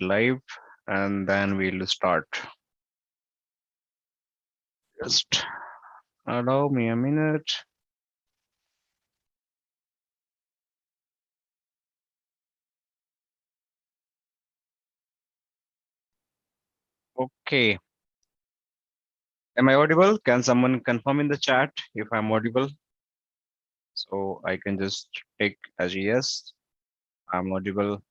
live and then we'll start. Just allow me a minute. Okay. Am I audible? Can someone confirm in the chat if I'm audible? So I can just take as yes, I'm audible.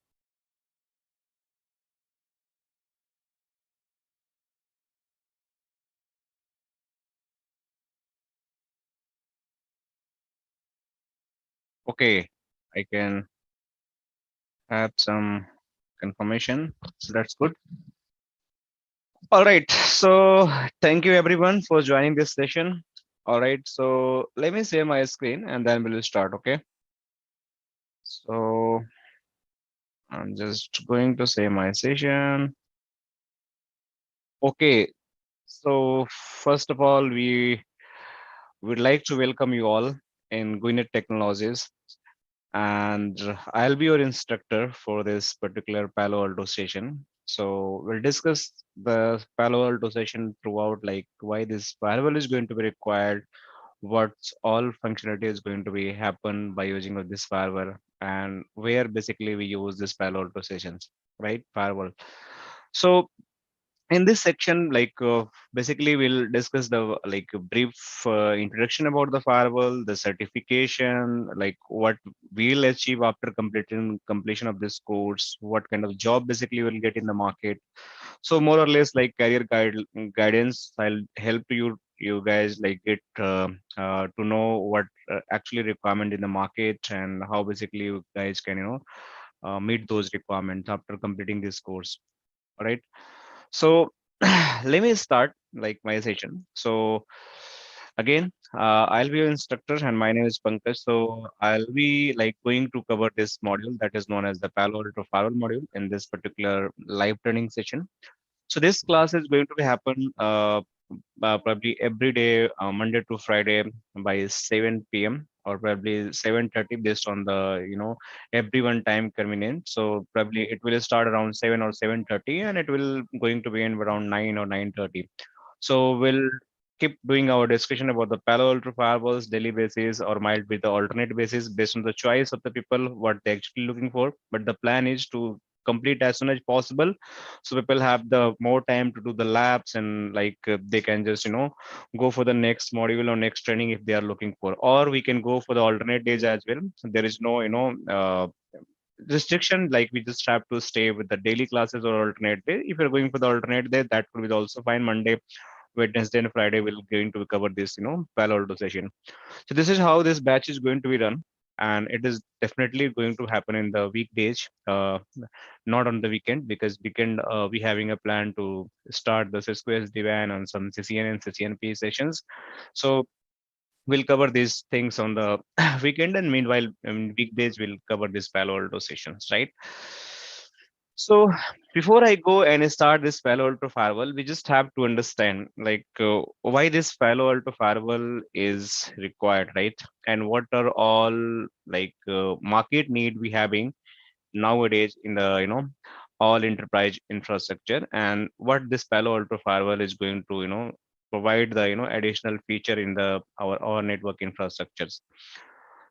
Okay, I can have some confirmation. So that's good. All right. So thank you everyone for joining this session. All right. So let me share my screen and then we'll start. Okay. So I'm just going to say my session. Okay. So first of all, we would like to welcome you all in GuiNet Technologies. And I'll be your instructor for this particular Palo Alto session. So we'll discuss the Palo Alto session throughout, like why this firewall is going to be required, what all functionality is going to be happen by using of this firewall, and where basically we use this Palo Alto sessions, right? Firewall. So in this section, basically we'll discuss the like a brief introduction about the firewall, the certification, like what we'll achieve after completion of this course, what kind of job basically we'll get in the market. So more or less like guidance, I'll help you guys like get to know what actually requirement in the market and how basically you guys can meet those requirements after completing this course. All right. So let me start like my session. So again, I'll be your instructor and my name is Pankaj. So I'll be like going to cover this module that is known as the Palo Alto Firewall module in this particular live training session. So this class is going to be happen probably every day, Monday to Friday by 7 p.m. or probably 7:30 based on the everyone time convenient. So probably it will start around 7 or 7:30 and it will going to be end around 9 or 9:30. So we'll keep doing our discussion about the Palo Alto firewalls daily basis or might be the alternate basis based on the choice of the people what they're actually looking for. But the plan is to complete as soon as possible so people have the more time to do the labs and they can just go for the next module or next training if they are looking for, or we can go for the alternate days as well. So there is no restriction, like we just have to stay with the daily classes or alternate day. If you're going for the alternate day, that could be also fine. Monday, Wednesday and Friday we're going to cover this Palo Alto session. So this is how this batch is going to be run, and it is definitely going to happen in the weekdays, not on the weekend, because weekend we having a plan to start the Cisco SD-WAN and some CCNA and CCNP sessions. So we'll cover these things on the weekend, and meanwhile weekdays we'll cover this Palo Alto sessions, right? So before I go and start this Palo Alto firewall, we just have to understand why this Palo Alto firewall is required, right? And what are all market need we having nowadays in the all enterprise infrastructure, and what this Palo Alto firewall is going to provide the additional feature in the our network infrastructures.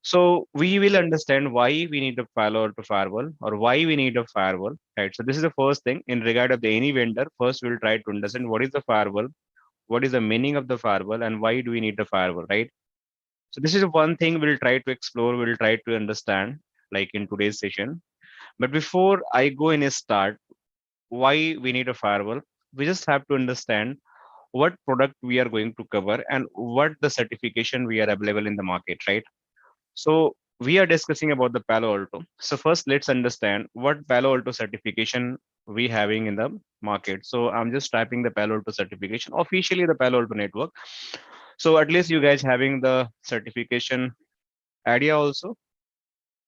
So we will understand why we need a Palo Alto firewall or why we need a firewall, right? So this is the first thing in regard of the any vendor. First, we'll try to understand what is the firewall, what is the meaning of the firewall, and why do we need the firewall, right? So this is one thing we'll try to explore, we'll try to understand like in today's session. But before I go in a start, why we need a firewall, we just have to understand what product we are going to cover and what the certification we are available in the market, right? So we are discussing about the Palo Alto. So first, let's understand what Palo Alto certification we having in the market. So I'm just typing the Palo Alto certification, officially the Palo Alto network. So at least you guys having the certification idea also.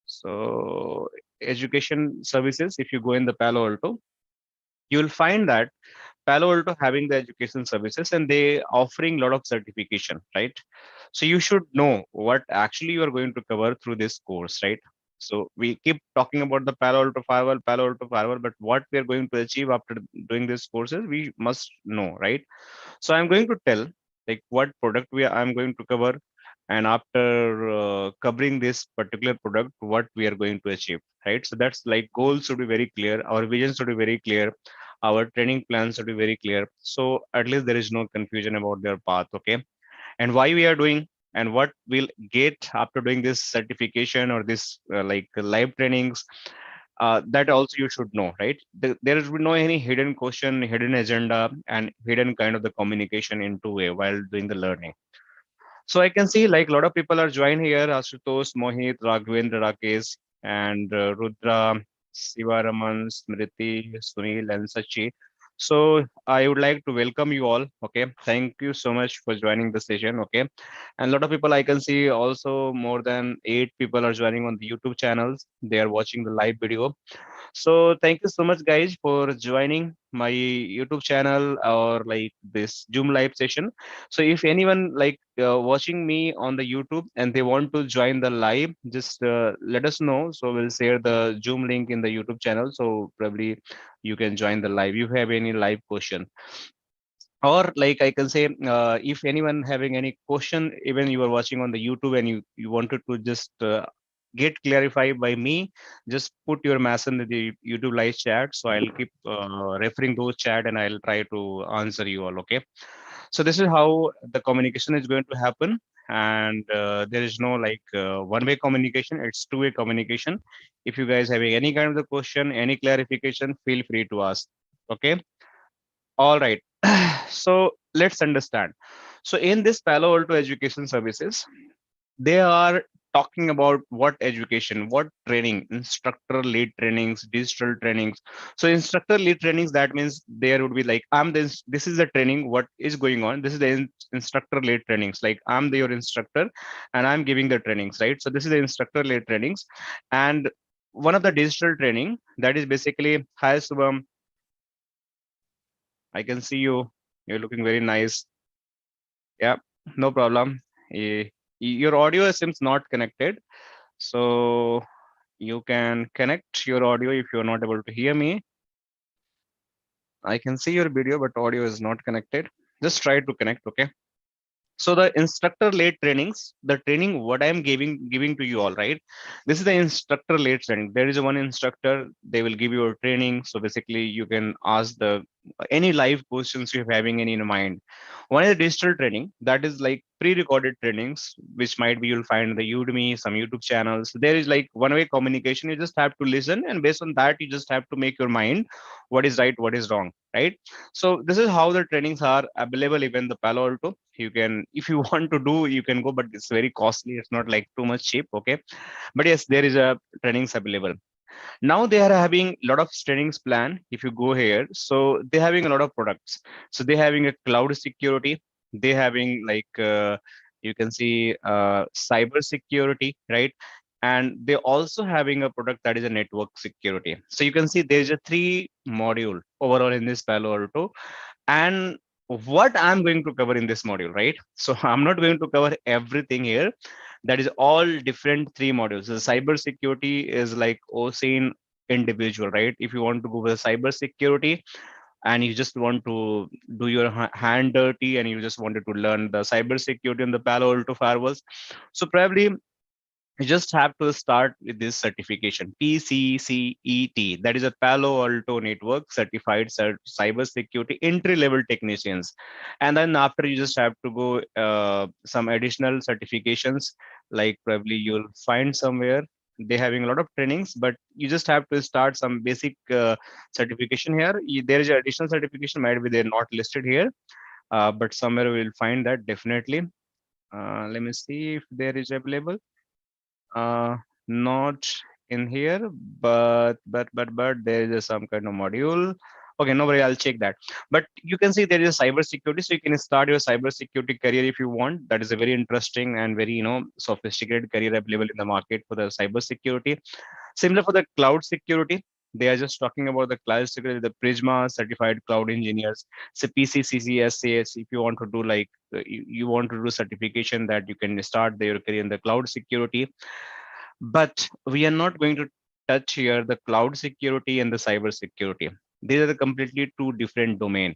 So education services, if you go in the Palo Alto, you will find that Palo Alto having the education services and they offering a lot of certification, right? So you should know what actually you are going to cover through this course, right? So we keep talking about the Palo Alto Firewall, but what we are going to achieve after doing these courses, we must know, right? So I'm going to tell like what product I'm going to cover, and after covering this particular product, what we are going to achieve, right? So that's like goals should be very clear, our vision should be very clear, our training plans should be very clear. So at least there is no confusion about their path, okay? And why we are doing and what we'll get after doing this certification or this like live trainings, that also you should know, right? There is no any hidden question, hidden agenda, and hidden kind of the communication in two-way while doing the learning. So I can see like a lot of people are joined here: Ashutosh, Mohit, Raghavendra, Rakesh, and Rudra, Sivaraman, Smriti, Sunil, and Sachi. So I would like to welcome you all. Okay, thank you so much for joining the session. Okay, and a lot of people I can see also more than 8 people are joining on the YouTube channels. They are watching the live video. So thank you so much, guys, for joining my YouTube channel or like this Zoom live session. So if anyone like watching me on the YouTube and they want to join the live, just let us know. So we'll share the Zoom link in the YouTube channel. So probably you can join the live. If you have any live question, or like I can say, if anyone having any question, even you are watching on the YouTube and you wanted to just get clarified by me, just put your message in the YouTube live chat, so I'll keep referring those chat and I'll try to answer you all. Okay, so this is how the communication is going to happen. And there is no like one-way communication, it's two-way communication. If you guys having any kind of the question, any clarification, feel free to ask. Okay, all right. So let's understand. So in this Palo Alto Education Services, they are talking about what education, what training, instructor lead trainings, digital trainings. So instructor lead trainings, that means there would be like, this is the training, what is going on. This is the instructor lead trainings. Like your instructor and I'm giving the trainings, right? So this is the instructor lead trainings. And one of the digital training that is basically, hi Subham, I can see you. You're looking very nice. Yeah, no problem. Your audio seems not connected. So you can connect your audio if you're not able to hear me. I can see your video, but audio is not connected. Just try to connect, okay? So the instructor led trainings, the training what I am giving to you all, right? This is the instructor led training. There is one instructor, they will give you a training. So basically you can ask the any live questions you have having any in mind. One is the digital training, that is like pre-recorded trainings, which might be you'll find in the Udemy, some YouTube channels. There is like one way communication, you just have to listen, and based on that you just have to make your mind what is right, what is wrong, right? So this is how the trainings are available. Even the Palo Alto, you can, if you want to do, you can go, but it's very costly, it's not like too much cheap. Okay, but yes, there is a trainings available. Now they are having a lot of trainings plan. If you go here, so they're having a lot of products. So they're having a cloud security, they having like you can see cyber security, right? And they also having a product that is a network security. So you can see there's a 3 module overall in this Palo Alto. And what I'm going to cover in this module, right? So I'm not going to cover everything here. That is all different 3 modules. The cyber security is like OSIN individual, right? If you want to go with cyber security and you just want to do your hand dirty and you just wanted to learn the cyber security on the Palo Alto firewalls, so probably you just have to start with this certification, PCCET, that is a Palo Alto Network Certified Cyber Security Entry Level Technicians. And then after, you just have to go some additional certifications, like probably you'll find somewhere they having a lot of trainings, but you just have to start some basic certification here. There is an additional certification, might be they're not listed here, but somewhere we'll find that definitely. Let me see if there is available. Not in here, but there is some kind of module. Okay, no worry, I'll check that. But you can see there is a cyber security, so you can start your cyber security career if you want. That is a very interesting and very sophisticated career available in the market for the cyber security. Similar for the cloud security, they are just talking about the cloud security, the Prisma certified cloud engineers. So PCCCSAS, if you want to do like you want to do certification, that you can start your career in the cloud security. But we are not going to touch here the cloud security and the cyber security. These are the completely two different domain.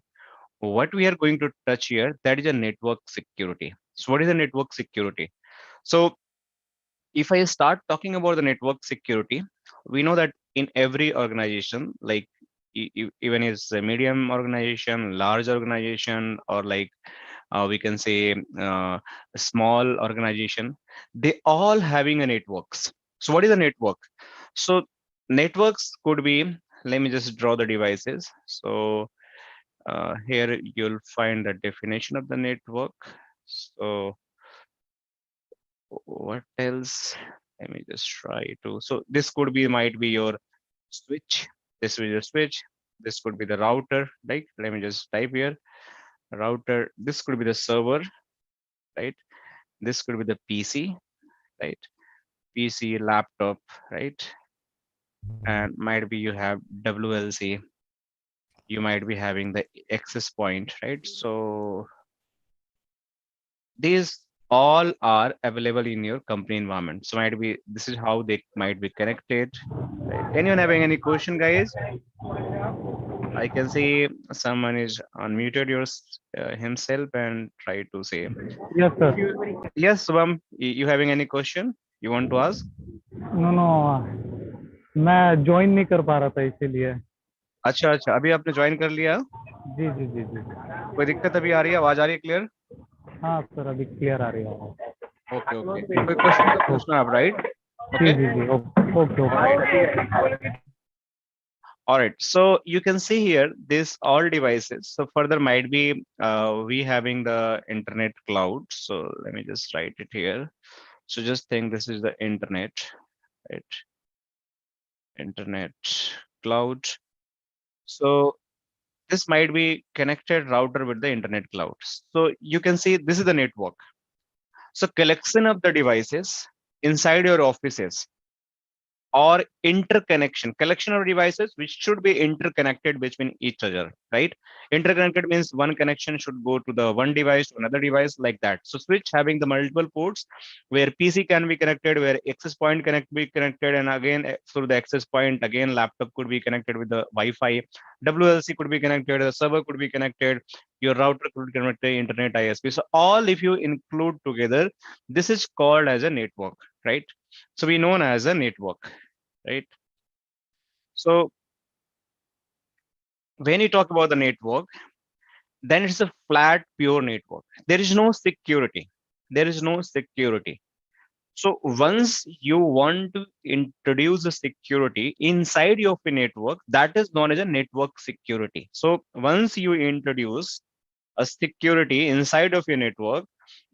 What we are going to touch here, that is a network security. So what is a network security? So if I start talking about the network security, we know that in every organization, like even is a medium organization, large organization, or like we can say a small organization, they all having a networks. So what is a network? So networks could be, let me just draw the devices. So here you'll find the definition of the network. So what else? Let me just try to. So this could be, might be your switch. This will be your switch. This could be the router. Like, let me just type here router. This could be the server, right? This could be the PC, right? PC, laptop, right? And might be you have WLC. You might be having the access point, right? So these all are available in your company environment. So might be this is how they might be connected. Right? Anyone having any question, guys? I can see someone is unmuted himself and try to say. Yes, sir. If you yes, Subham, you having any question you want to ask? No no मैं join नहीं कर पा रहा था इसीलिए। अच्छा अच्छा, अभी आपने ज्वाइन कर लिया? जी जी जी जी। कोई दिक्कत अभी आ रही है? आवाज आ रही है क्लियर? हाँ सर, अभी क्लियर आ रही है आवाज। ओके ओके, कोई क्वेश्चन तो पूछना आप, राइट? जी ओके, जी जी, okay okay. all right, so you can see here this all devices. So further might be we having the internet cloud. So let me just write it here. So just think this is the internet, right? Internet cloud. So this might be connected router with the internet cloud. So you can see this is the network. So collection of the devices inside your offices or interconnection, collection of devices which should be interconnected between each other, right? Interconnected means one connection should go to the one device to another device, like that. So switch having the multiple ports where PC can be connected, where access point can be connected, and again through the access point, again laptop could be connected with the Wi-Fi, WLC could be connected, the server could be connected, your router could be connected, internet ISP. So all if you include together, this is called as a network, right? So we known as a network, right? So when you talk about the network, then it's a flat, pure network. There is no security. There is no security. So once you want to introduce a security inside of a network, that is known as a network security. So once you introduce a security inside of your network,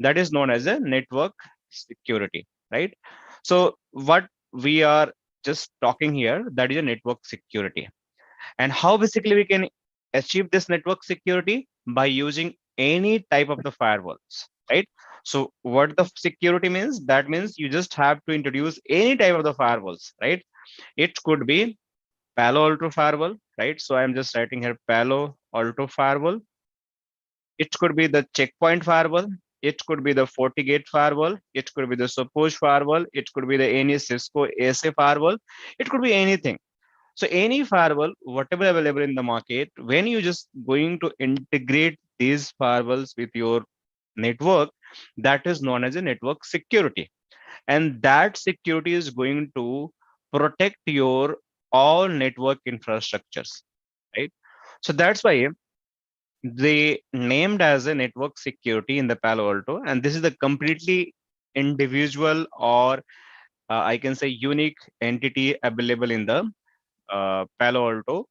that is known as a network security, right? So what we are just talking here, that is a network security. And how basically we can achieve this network security? By using any type of the firewalls, right? So what the security means, that means you just have to introduce any type of the firewalls, right? It could be Palo Alto firewall, right? So I'm just writing here Palo Alto firewall. It could be the checkpoint firewall. It could be the FortiGate firewall. It could be the Shopos firewall. It could be the any Cisco ASA firewall. It could be anything. So any firewall, whatever available in the market, when you just going to integrate these firewalls with your network, that is known as a network security. And that security is going to protect your all network infrastructures, right? So that's why they named as a network security in the Palo Alto. And this is the completely individual or I can say unique entity available in the Palo Alto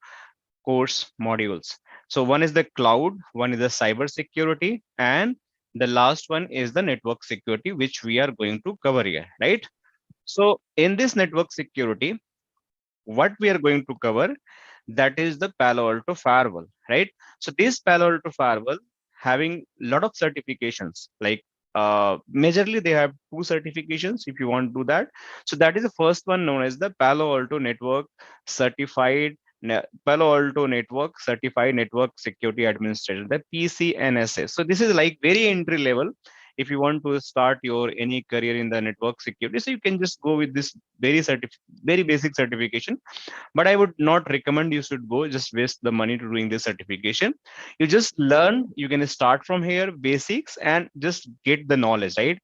course modules. So one is the cloud, one is the cyber security, and the last one is the network security, which we are going to cover here, right? So in this network security, what we are going to cover, that is the Palo Alto firewall, right? So this Palo Alto firewall having a lot of certifications, like majorly they have two certifications if you want to do that. So that is the first one known as the Palo Alto Network Certified Palo Alto Network Certified Network Security Administrator, the PCNSS. So this is like very entry level. if you want to start your any career in the network security, so you can just go with this very basic certification. But I would not recommend you should go just waste the money to doing this certification. You just learn, you can start from here basics and just get the knowledge, right?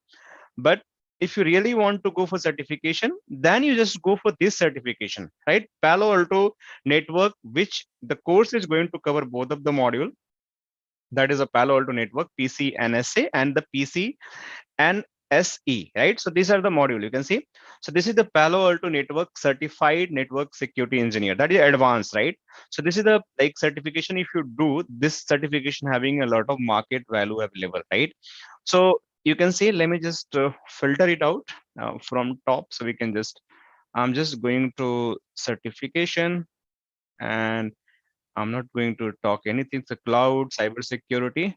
But if you really want to go for certification, then you just go for this certification, right? Palo Alto network, which the course is going to cover both of the module. That is a Palo Alto network, PC NSA and the PC and SE, right? So these are the module you can see. So this is the Palo Alto Network Certified Network Security Engineer. That is advanced, right? So this is the like certification. If you do this certification, having a lot of market value available, right? So you can see. Let me just filter it out from top, so we can just. I'm just going to certification, and I'm not going to talk anything. So cloud, cyber security.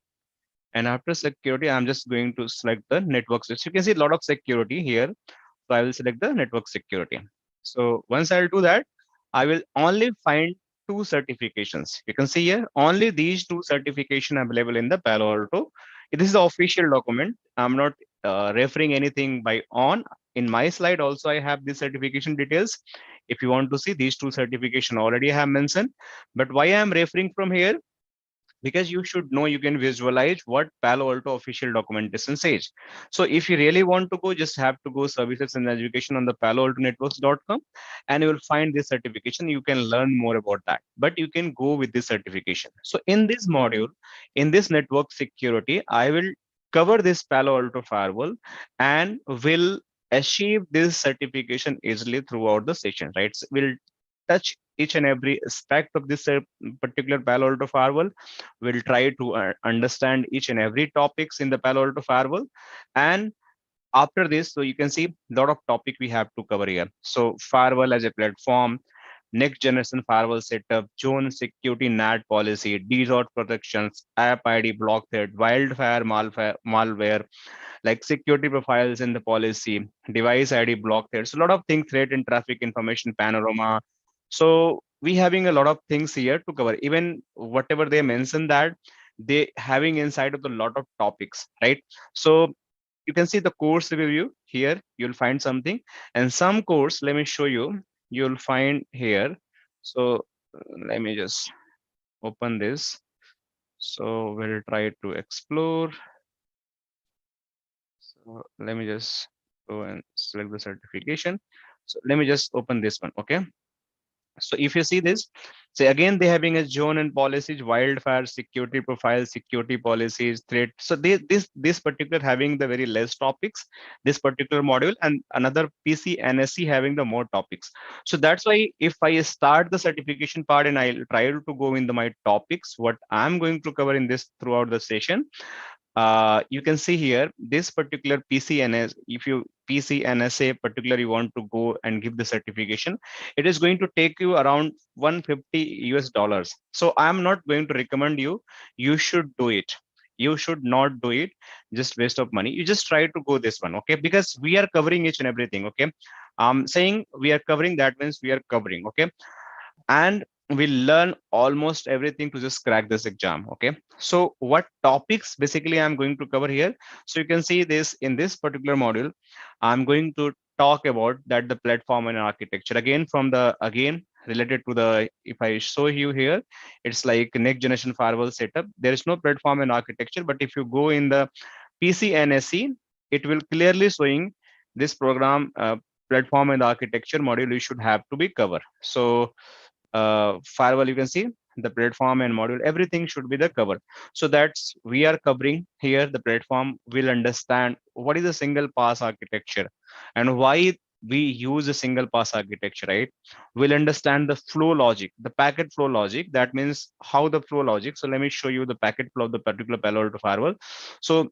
And after security, I'm just going to select the network. So you can see a lot of security here. So I will select the network security. So once I'll do that, I will only find two certifications. You can see here, only these two certification available in the Palo Alto. This is the official document. I'm not referring anything by on. In my slide also, I have the certification details. If you want to see these two certification already I have mentioned, but why I'm referring from here, because you should know, you can visualize what Palo Alto official documentation says. So if you really want to go, just have to go services and education on the palo alto networks.com, and you will find this certification. You can learn more about that, but you can go with this certification. So in this module, in this network security, I will cover this Palo Alto firewall and will achieve this certification easily throughout the session, right? So we'll touch each and every aspect of this particular Palo Alto firewall. We'll try to understand each and every topics in the Palo Alto firewall. And after this, so you can see a lot of topic we have to cover here. So firewall as a platform, next generation firewall setup, zone security, NAT policy, DDoS protections, app ID block threat, wildfire, malware, like security profiles in the policy, device ID block threats, a lot of things, threat and traffic information, panorama. So we having a lot of things here to cover. Even whatever they mention that they having inside of a lot of topics, right? So you can see the course review here. You'll find something, and some course. Let me show you. You'll find here. So let me just open this. So we'll try to explore. So let me just go and select the certification. So let me just open this one. Okay. So if you see this, say again, they having a zone and policies, wildfire, security profiles, security policies, threat. So this particular having the very less topics, this particular module, and another PC NSC having the more topics. So that's why if I start the certification part and I'll try to go in my topics, what I'm going to cover in this throughout the session, you can see here this particular PCNS. If you PCNSA particular you want to go and give the certification, it is going to take you around 150 US dollars. So I'm not going to recommend you. You should do it. You should not do it. Just waste of money. You just try to go this one, okay? Because we are covering each and everything, okay? Saying we are covering, that means we are covering, okay? And we learn almost everything to just crack this exam. Okay, so what topics basically I'm going to cover here? So you can see this in this particular module. I'm going to talk about that the platform and architecture, again from the again related to the, if I show you here, it's like next generation firewall setup. There is no platform and architecture, but if you go in the PCNSE, it will clearly showing this program, platform and architecture module you should have to be covered. So firewall, you can see the platform and module, everything should be the cover. So that's we are covering here. The platform will understand what is a single pass architecture and why we use a single pass architecture, right? We'll understand the flow logic, the packet flow logic. That means how the flow logic. So let me show you the packet flow of the particular Palo Alto firewall. So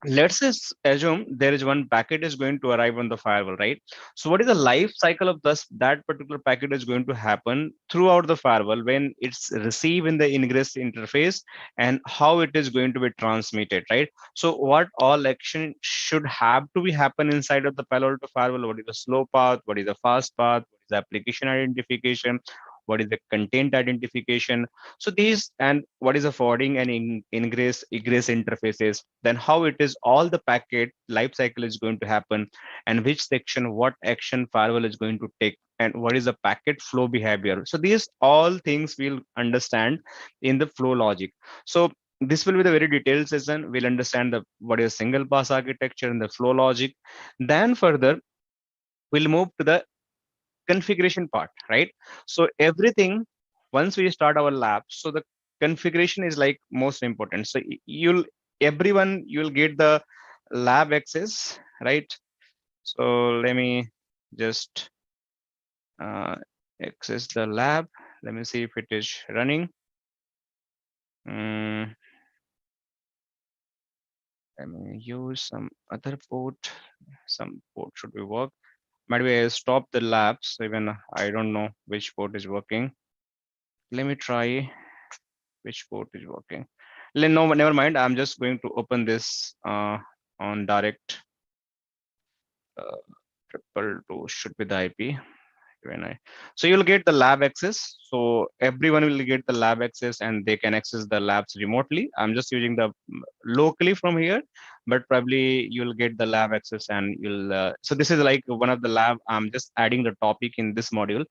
let's just assume there is one packet is going to arrive on the firewall, right? So what is the life cycle of this, that particular packet is going to happen throughout the firewall when it's received in the ingress interface, and how it is going to be transmitted, right? So what all action should have to be happen inside of the Palo Alto firewall? What is the slow path? What is the fast path? What is the application identification? what is the content identification. So these, and what is the forwarding and ingress egress interfaces, then how it is all the packet life cycle is going to happen, and which section what action firewall is going to take, and what is the packet flow behavior. So these all things we'll understand in the flow logic. So this will be the very detailed session. We'll understand the what is single pass architecture and the flow logic. Then further, we'll move to the configuration part, right? So everything, once we start our lab, so the configuration is like most important. So you'll everyone you'll get the lab access, right? So let me just access the lab. Let me see if it is running. Let me use some other port. Some port should be work. Might be I stop the labs. Even I don't know which port is working. Let me try which port is working. No, never mind. I'm just going to open this on direct. Triple two should be the IP. So you'll get the lab access. So everyone will get the lab access and they can access the labs remotely. I'm just using the locally from here, but probably you'll get the lab access and you'll. So this is like one of the lab. I'm just adding the topic in this module.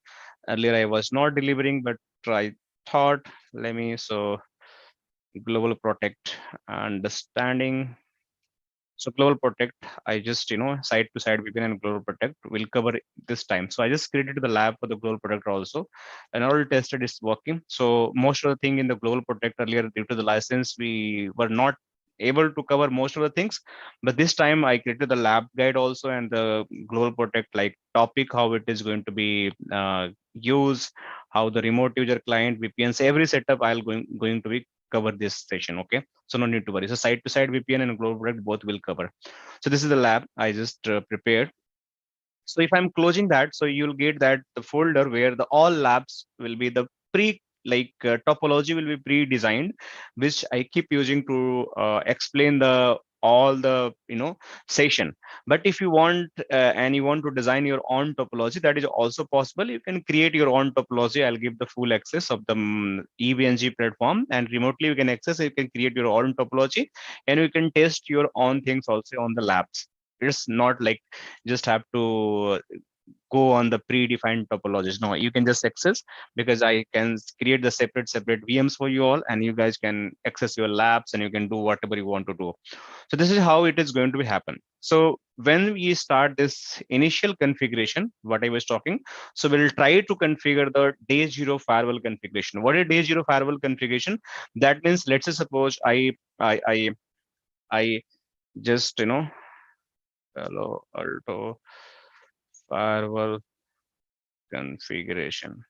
Earlier I was not delivering, but I thought let me so global protect understanding. So global protect, I just side to side VPN and global protect will cover this time. So I just created the lab for the global protect also, and all tested is working. So most of the thing in the global protect earlier due to the license we were not able to cover most of the things, but this time I created the lab guide also and the global protect like topic, how it is going to be used, how the remote user client VPNs, every setup I'll going to be cover this session. Okay, so no need to worry. So side to side VPN and global protect both will cover. So this is the lab I just prepared. So if I'm closing that, so you'll get that the folder where the all labs will be the topology will be pre-designed, which I keep using to explain the all the session. But if you want and you want to design your own topology, that is also possible. You can create your own topology. I'll give the full access of the EVNG platform, and remotely you can access. You can create your own topology, and you can test your own things also on the labs. It's not like just have to go on the predefined topologies. No, you can just access, because I can create the separate VMs for you all, and you guys can access your labs and you can do whatever you want to do. So this is how it is going to be happen. So when we start this initial configuration, what I was talking, so we'll try to configure the day zero firewall configuration. What is day zero firewall configuration? That means, let's say suppose I just Palo Alto firewall configuration.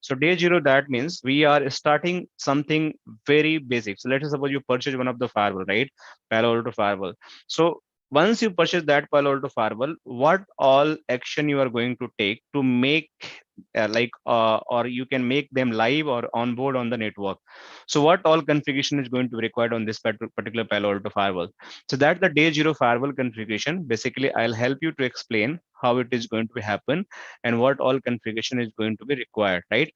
So day zero, that means we are starting something very basic. So let's suppose you purchase one of the firewall, right? Palo Alto firewall. So once you purchase that Palo Alto firewall, what all action you are going to take to make or you can make them live or on board on the network. So what all configuration is going to be required on this particular Palo Alto firewall. So that's the day zero firewall configuration. Basically, I'll help you to explain how it is going to be happen and what all configuration is going to be required, right?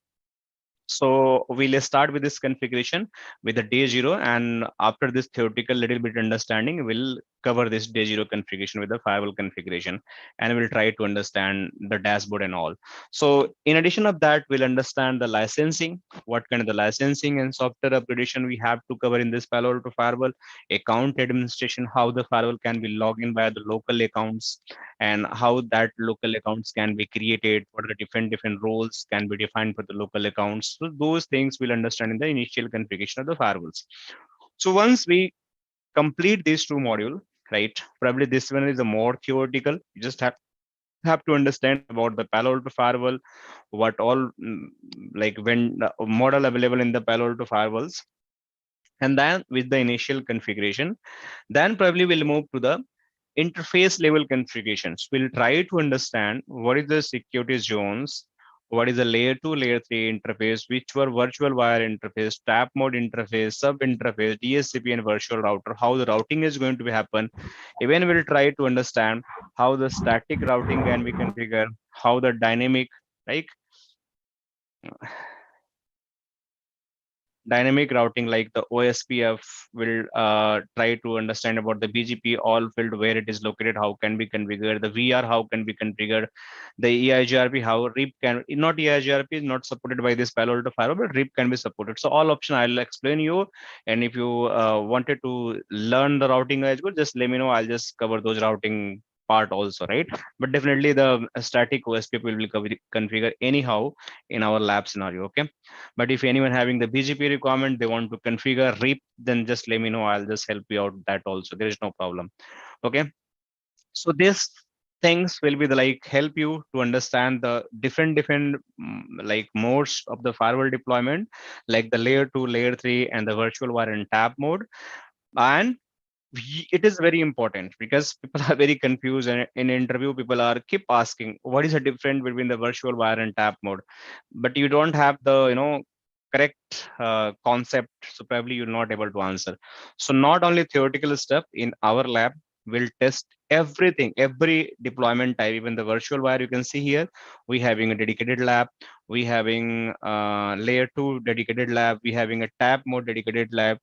So we'll start with this configuration with the day zero, and after this theoretical little bit understanding, we'll cover this day zero configuration with the firewall configuration, and we'll try to understand the dashboard and all. So in addition of that, we'll understand the licensing, what kind of the licensing and software upgradation we have to cover in this Palo Alto firewall, account administration, how the firewall can be logged in by the local accounts, and how that local accounts can be created, what are the different roles can be defined for the local accounts. So those things we'll understand in the initial configuration of the firewalls. So once we complete these two modules, right, probably this one is a more theoretical. You just have to understand about the Palo Alto firewall, what all like when the model available in the Palo Alto firewalls, and then with the initial configuration, then probably we'll move to the interface level configurations. We'll try to understand what is the security zones, what is the layer 2, layer 3 interface, which were virtual wire interface, tap mode interface, sub interface, DSCP and virtual router, how the routing is going to be happen. Even we'll try to understand how the static routing can be configured, how the dynamic, like Dynamic routing, like the OSPF will try to understand about the BGP all field, where it is located, how can be configured, the VR how can be configured, the EIGRP how RIP can, not EIGRP is not supported by this Palo Alto firewall, but RIP can be supported. So all option I'll explain you. And if you wanted to learn the routing as well, just let me know. I'll just cover those routing part also, right? But definitely the static OSPF will be configure anyhow in our lab scenario, okay? But if anyone having the BGP requirement, they want to configure RIP, then just let me know. I'll just help you out that also. There is no problem. Okay. So these things will be the like help you to understand the different like modes of the firewall deployment, like the layer 2, layer 3, and the virtual wire and tap mode. And it is very important because people are very confused, and in interview people are keep asking what is the difference between the virtual wire and tap mode, but you don't have the correct concept, so probably you're not able to answer. So not only theoretical stuff in our lab, will test everything, every deployment type. Even the virtual wire, you can see here, we having a dedicated lab, we having layer 2 dedicated lab, we having a tap mode dedicated lab.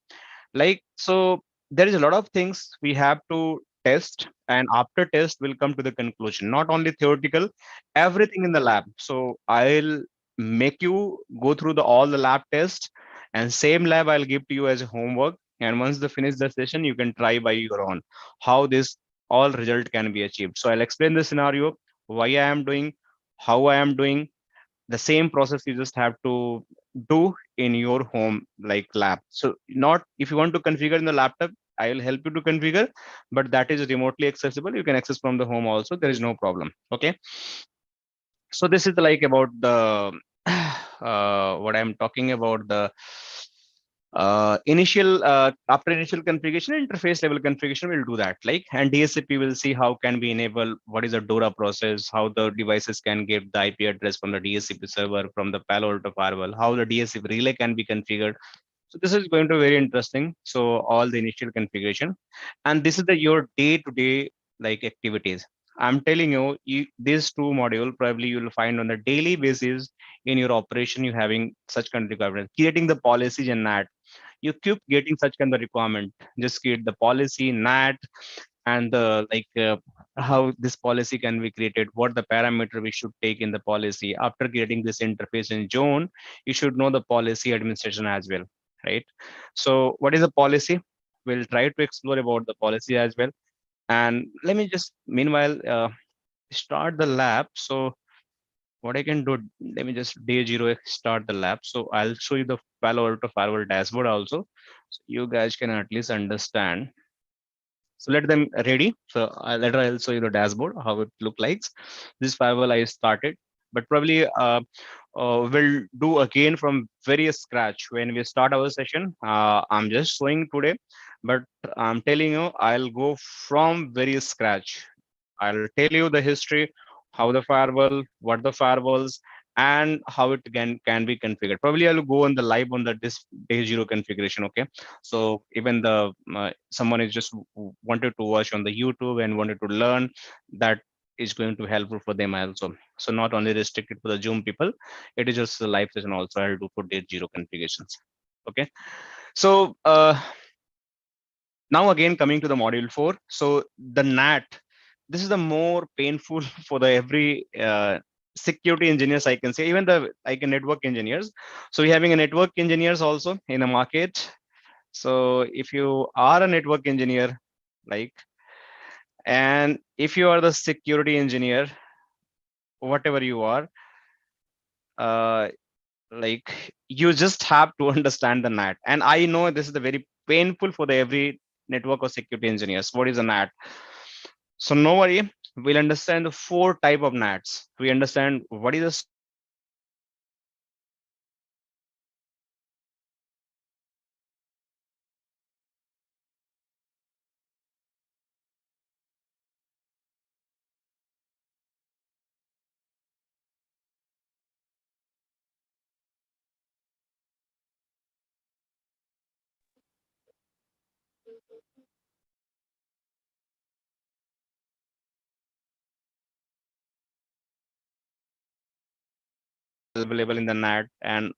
Like, so there is a lot of things we have to test, and after test we'll come to the conclusion, not only theoretical, everything in the lab. So I'll make you go through the all the lab tests, and same lab I'll give to you as a homework, and once they finish the session you can try by your own how this all result can be achieved. So I'll explain the scenario, why I am doing, how I am doing. The same process you just have to do in your home like lab. So not, if you want to configure in the laptop, I will help you to configure, but that is remotely accessible, you can access from the home also, there is no problem. Okay. So this is like about the what I'm talking about, the initial after initial configuration, interface level configuration will do that, like, and DSCP will see how can we enable, what is the DORA process, how the devices can get the IP address from the DSCP server, from the Palo Alto firewall, how the DSCP relay can be configured. So this is going to be very interesting. So all the initial configuration, and this is the your day to day like activities. I'm telling you, these two module probably you will find on a daily basis in your operation. You having such kind of requirement, creating the policies and NAT. You keep getting such kind of requirement. Just create the policy NAT, and the like how this policy can be created, what the parameter we should take in the policy. After creating this interface in zone, you should know the policy administration as well, right? So what is the policy? We'll try to explore about the policy as well. And let me just meanwhile start the lab. So what I can do, let me just day zero start the lab. So I'll show you the Palo Alto firewall dashboard also, so you guys can at least understand. So let them ready. So later I'll show you the dashboard, how it look like. This firewall I started, but probably we'll do again from very scratch when we start our session. I'm just showing today, but I'm telling you, I'll go from very scratch. I'll tell you the history, how the firewall, what the firewalls, and how it can be configured. Probably I'll go on the live on the this day zero configuration. Okay, so even the someone is just wanted to watch on the YouTube and wanted to learn, that is going to helpful for them also. So not only restricted to the Zoom people, it is just a live session also I'll do for day zero configurations. Okay, so now again coming to the module 4. So the NAT, this is the more painful for the every security engineers, I can say, even the like network engineers. So we're having a network engineers also in the market. So if you are a network engineer, like, and if you are the security engineer, whatever you are, uh, like, you just have to understand the NAT. And I know this is the very painful for the every network or security engineers. What is a NAT? So no worry, we'll understand the 4 type of NATs. We understand what is the available in the NAT, and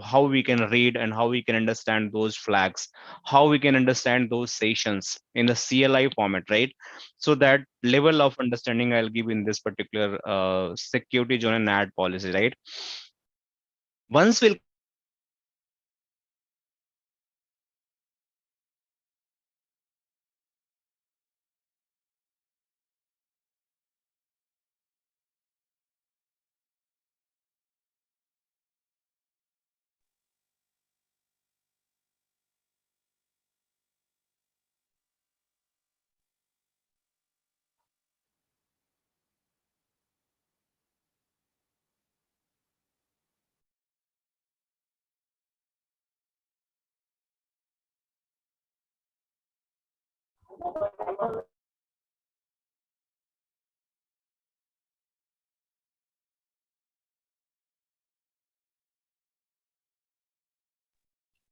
how we can read and how we can understand those flags, how we can understand those sessions in the CLI format, right? So that level of understanding I'll give in this particular security zone and NAT policy, right? Once we'll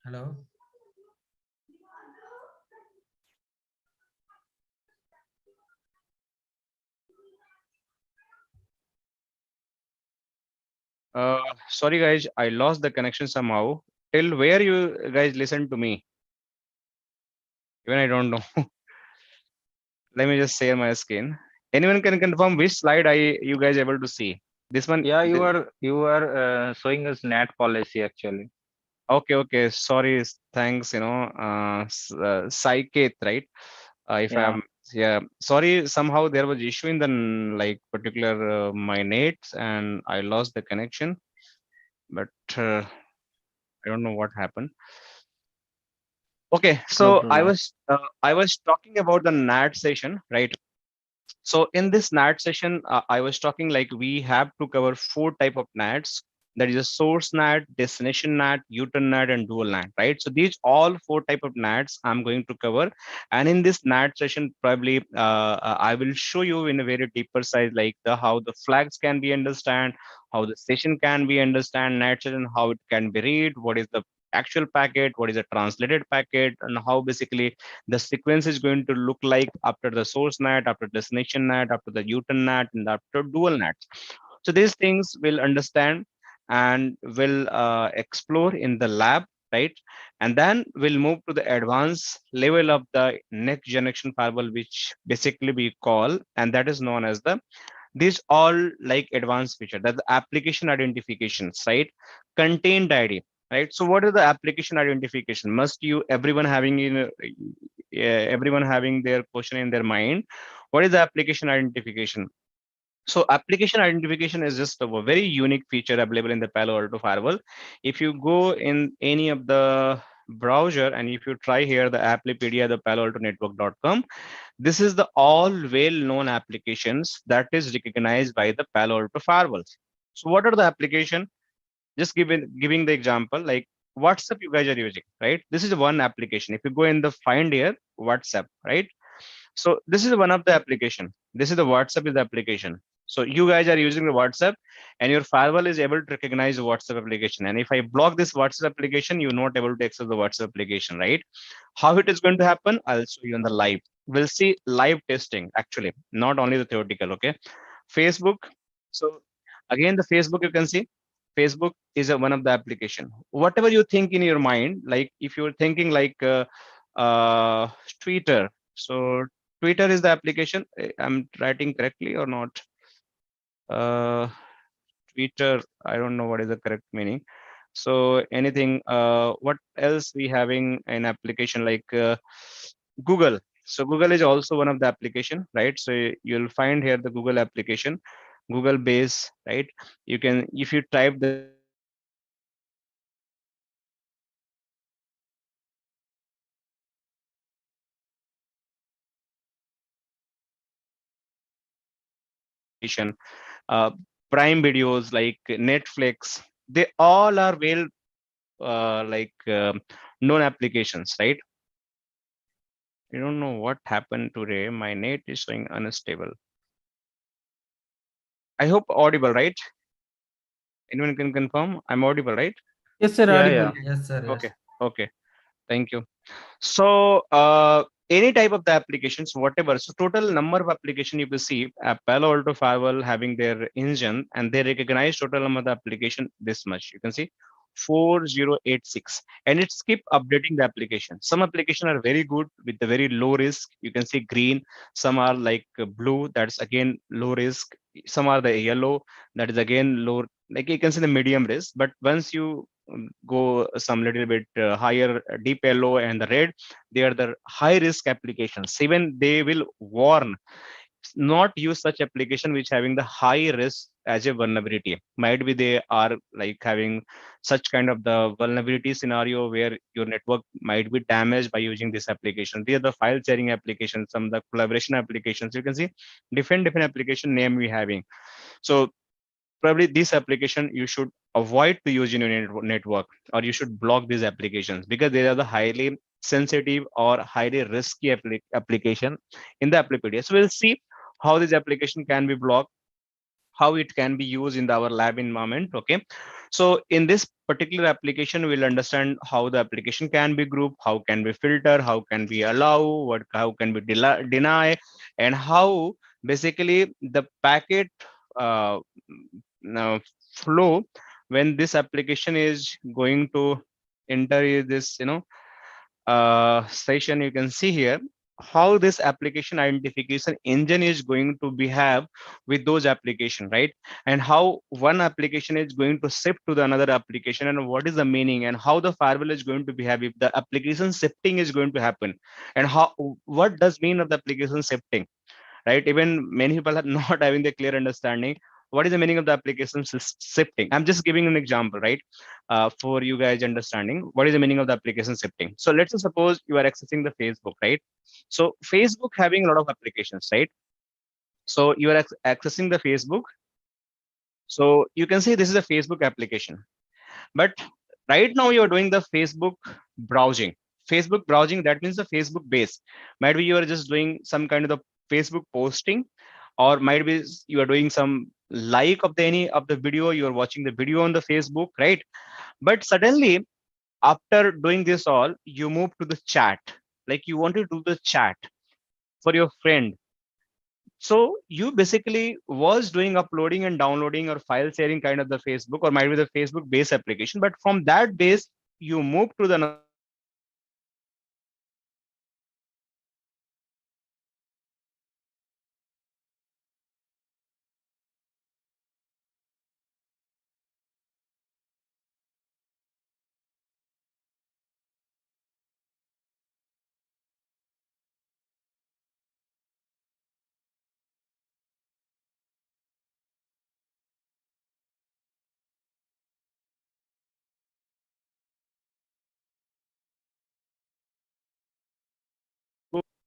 Hello. sorry guys, I lost the connection somehow. Till where you guys listen to me? Even I don't know. Let me just share my screen. Anyone can confirm which slide you guys able to see? This one. Yeah, you are showing us NAT policy actually. Okay, okay. Sorry. Thanks. Psychic, right? If Yeah. I'm, yeah. Sorry. Somehow there was issue in the like particular my net, and I lost the connection. But I don't know what happened. Okay, No so problem. I was talking about the NAT session, right? So in this NAT session, I was talking like we have to cover four type of NATs. That is a source NAT, destination NAT, U-turn NAT, and dual NAT, right? So these all four type of NATs I'm going to cover. And in this NAT session, probably I will show you in a very deeper side, like how the flags can be understand, how the session can be understand NAT session, how it can be read, what is the actual packet, what is a translated packet, and how basically the sequence is going to look like after the source NAT, after destination NAT, after the U-turn NAT, and after dual NAT. So these things we'll understand and will explore in the lab, right? And then we'll move to the advanced level of the next generation firewall, which basically we call, and that is known as the these all like advanced feature, that the application identifications, right? Contained ID, right? So what is the application identification? Must you everyone having everyone having their question in their mind? What is the application identification? So application identification is just a very unique feature available in the Palo Alto firewall. If you go in any of the browser and if you try here the Applipedia, the palo alto network.com, this is the all well-known applications that is recognized by the Palo Alto firewalls. So what are the application? Just giving the example, like WhatsApp you guys are using, right? This is one application. If you go in the find here, WhatsApp, right? So this is one of the application. This is the WhatsApp is the application. So you guys are using the WhatsApp and your firewall is able to recognize the WhatsApp application. And if I block this WhatsApp application, you're not able to access the WhatsApp application, right? How it is going to happen? I'll show you on the live. We'll see live testing actually, not only the theoretical, okay? Facebook. So again, the Facebook, you can see Facebook is one of the application. Whatever you think in your mind, like if you're thinking like uh, Twitter. So Twitter is the application. I'm writing correctly or not? Uh, Twitter, I don't know what is the correct meaning. So anything, what else we having an application like Google. So Google is also one of the application, right? So you'll find here the Google application, Google base, right? You can, if you type the uh, Prime videos like Netflix, they all are well known applications, right? I don't know what happened today. My net is showing unstable. I hope audible, right? Anyone can confirm I'm audible, right? Yes, sir. Yeah, Audible. yeah. Yes, sir. Yes. Okay, okay. Thank you. So any type of the applications, whatever. So total number of application you can see Palo Alto Firewall having their engine and they recognize total number of the application this much. You can see 4086, and it's keep updating the application. Some application are very good with the very low risk. You can see green. Some are like blue, that's again low risk. Some are the yellow, that is again low, like you can see the medium risk. But once you go some little bit higher, deep yellow and the red, they are the high risk applications. Even they will warn not use such application which having the high risk as a vulnerability. Might be they are like having such kind of the vulnerability scenario where your network might be damaged by using this application. These are the file sharing applications, some of the collaboration applications. You can see different application name we having. So probably this application you should avoid to use in your network, or you should block these applications because they are the highly sensitive or highly risky application in the application. So we'll see how this application can be blocked, how it can be used in our lab environment. Okay, so in this particular application we'll understand how the application can be grouped, how can we filter, how can we allow, how can we deny, and how basically the packet uh, now flow when this application is going to enter this session. You can see here how this application identification engine is going to behave with those application, right? And how one application is going to shift to the another application, and what is the meaning, and how the firewall is going to behave if the application shifting is going to happen, and how what does mean of the application shifting, right? Even many people are not having the clear understanding what is the meaning of the application shifting. I'm just giving an example, right? For you guys understanding what is the meaning of the application shifting. So let's suppose you are accessing the Facebook, right? So Facebook having a lot of applications, right? So you are accessing the Facebook. So you can say this is a Facebook application, but right now you are doing the Facebook browsing. Facebook browsing, that means the Facebook base. Might be you are just doing some kind of the Facebook posting, or might be you are doing some like of the any of the video, you are watching the video on the Facebook, right? But suddenly after doing this all, you move to the chat, like you want to do the chat for your friend. So you basically was doing uploading and downloading or file sharing kind of the Facebook, or might be the Facebook base application, but from that base you move to the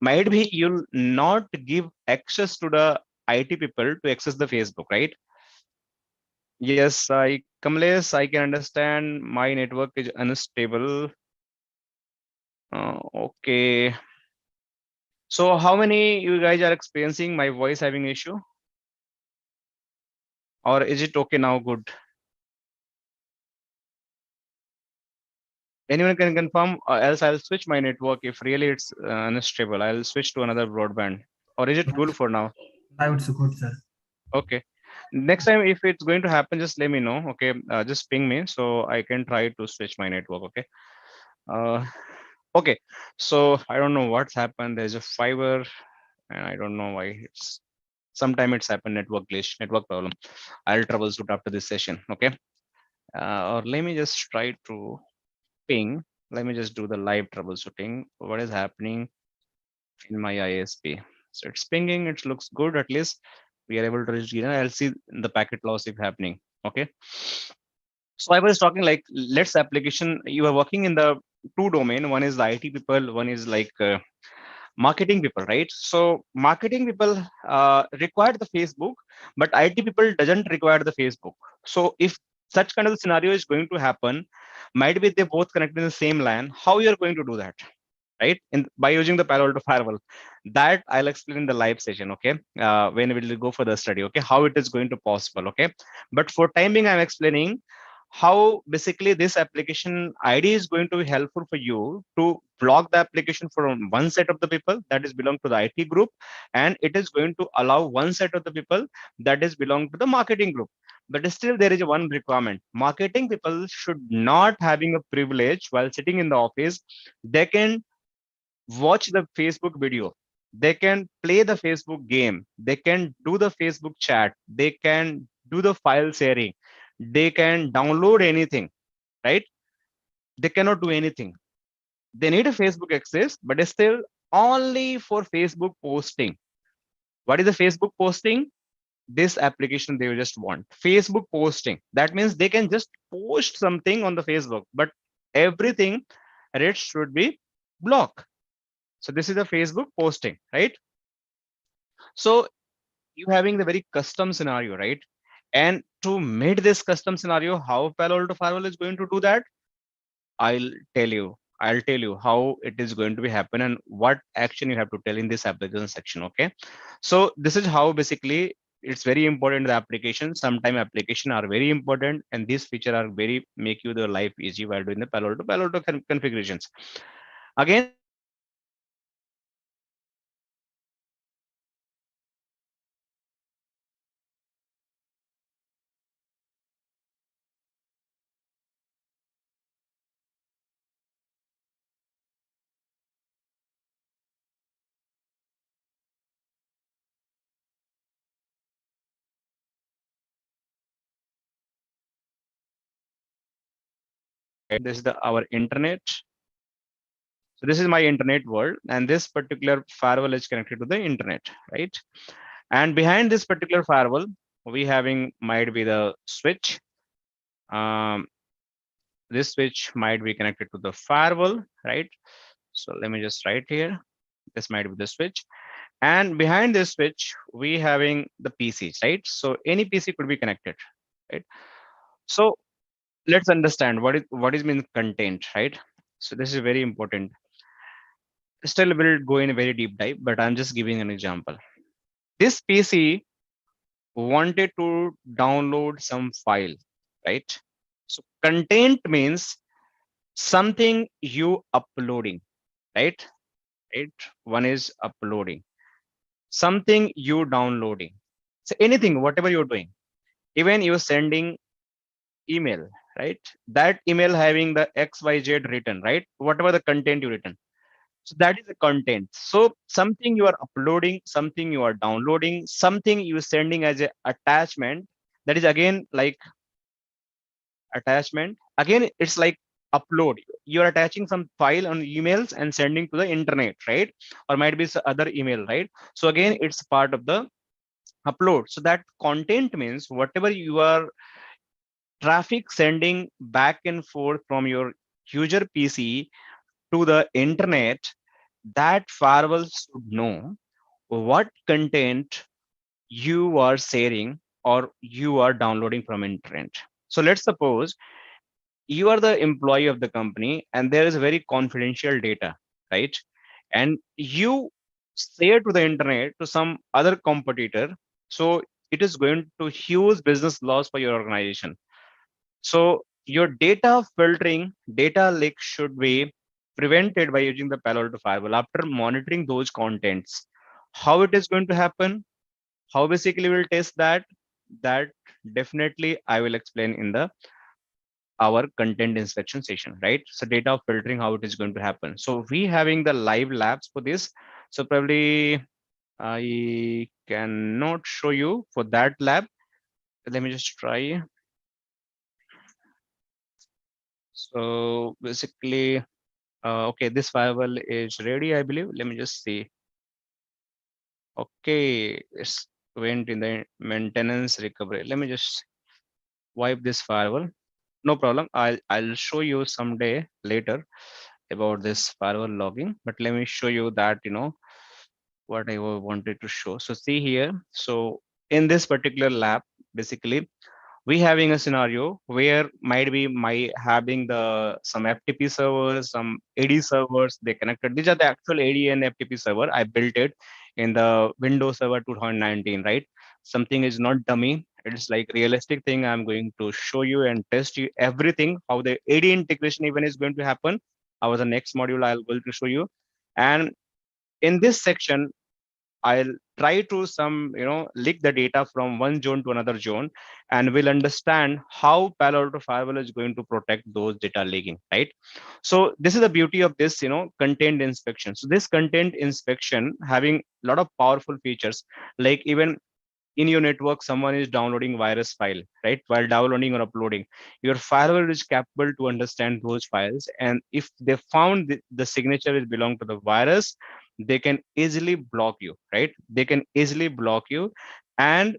might be you'll not give access to the IT people to access the Facebook, right? Yes, Kamlesh, I can understand my network is unstable. Okay. So how many you guys are experiencing my voice having issue? Or is it okay now? Good. Anyone can confirm, else I'll switch my network. If really it's unstable, I'll switch to another broadband. Or is it good for now? I would support, sir. Okay. Next time, if it's going to happen, just let me know. Okay. Just ping me so I can try to switch my network. Okay. Okay. So I don't know what's happened. There's a fiber and I don't know why it's sometime it's happened, network glitch, network problem. I'll troubleshoot after this session. Okay. Or let me just try to ping. Let me just do the live troubleshooting. What is happening in my ISP? So it's pinging. It looks good. At least we are able to reach. I'll see the packet loss if happening. Okay. So I was talking like let's application. You are working in the two domain. One is the IT people. One is like marketing people, right? So marketing people require the Facebook, but IT people doesn't require the Facebook. So if such kind of scenario is going to happen, might be they both connect in the same LAN. How you are going to do that, right? By using the Palo Alto firewall, that I'll explain in the live session. Okay, when we'll go for the study. Okay, how it is going to possible. Okay, but for time being, I'm explaining how basically this application ID is going to be helpful for you to block the application from one set of the people that is belong to the IT group, and it is going to allow one set of the people that is belong to the marketing group. But still there is one requirement. Marketing people should not having a privilege while sitting in the office. They can watch the Facebook video. They can play the Facebook game. They can do the Facebook chat. They can do the file sharing. They can download anything, right? They cannot do anything. They need a Facebook access, but it's still only for Facebook posting. What is the Facebook posting? This application they just want. Facebook posting. That means they can just post something on the Facebook, but everything rest should be blocked. So this is the Facebook posting, right? So you having the very custom scenario, right? And to meet this custom scenario, how Palo Alto Firewall is going to do that? I'll tell you. I'll tell you how it is going to be happen and what action you have to tell in this application section. Okay. So this is how basically it's very important. The application, sometime application are very important, and these feature are very make you the life easy while doing the Palo Alto configurations. Again, this is the our internet. So this is my internet world, and this particular firewall is connected to the internet, right? And behind this particular firewall, we having might be the switch. Um, this switch might be connected to the firewall, right? So let me just write here. This might be the switch. And behind this switch, we having the PCs, right? So any PC could be connected, right? So let's understand what is mean content, right? So this is very important. Still will go in a very deep dive, but I'm just giving an example. This PC wanted to download some file, right? So content means something you uploading, right? Right. One is uploading, something you downloading. So anything, whatever you're doing, even you're sending email, right? That email having the XYZ written, right? Whatever the content you written. So that is the content. So something you are uploading, something you are downloading, something you are sending as a attachment. That is again like attachment. Again, it's like upload. You're attaching some file on emails and sending to the internet, right? Or might be some other email, right? So again, it's part of the upload. So that content means whatever you are traffic sending back and forth from your user PC to the internet, that firewall should know what content you are sharing or you are downloading from internet. So let's suppose you are the employee of the company and there is very confidential data, right? And you share to the internet to some other competitor. So it is going to huge business loss for your organization. So your data filtering, data leak should be prevented by using the Palo Alto Firewall after monitoring those contents. How it is going to happen? How basically we'll test that? That definitely I will explain in the our content inspection session, right? So data filtering, how it is going to happen. So we having the live labs for this. So probably I cannot show you for that lab. Let me just try. So basically, okay, this firewall is ready, I believe. Let me just see. Okay, it's went in the maintenance recovery. Let me just wipe this firewall. No problem. I'll show you someday later about this firewall logging, but let me show you that, what I wanted to show. So see here. So in this particular lab, basically we having a scenario where might be my having the some FTP servers, some AD servers, they connected. These are the actual AD and FTP server. I built it in the Windows Server 2019, right? Something is not dummy. It's like realistic thing. I'm going to show you and test you everything, how the AD integration even is going to happen. Our the next module I'll going to show you. And in this section, I'll try to leak the data from one zone to another zone, and we'll understand how Palo Alto Firewall is going to protect those data leaking, right? So this is the beauty of this, content inspection. So this content inspection having a lot of powerful features, like even in your network, someone is downloading virus file, right? While downloading or uploading, your firewall is capable to understand those files. And if they found the signature is belong to the virus, they can easily block you, right? They can easily block you, and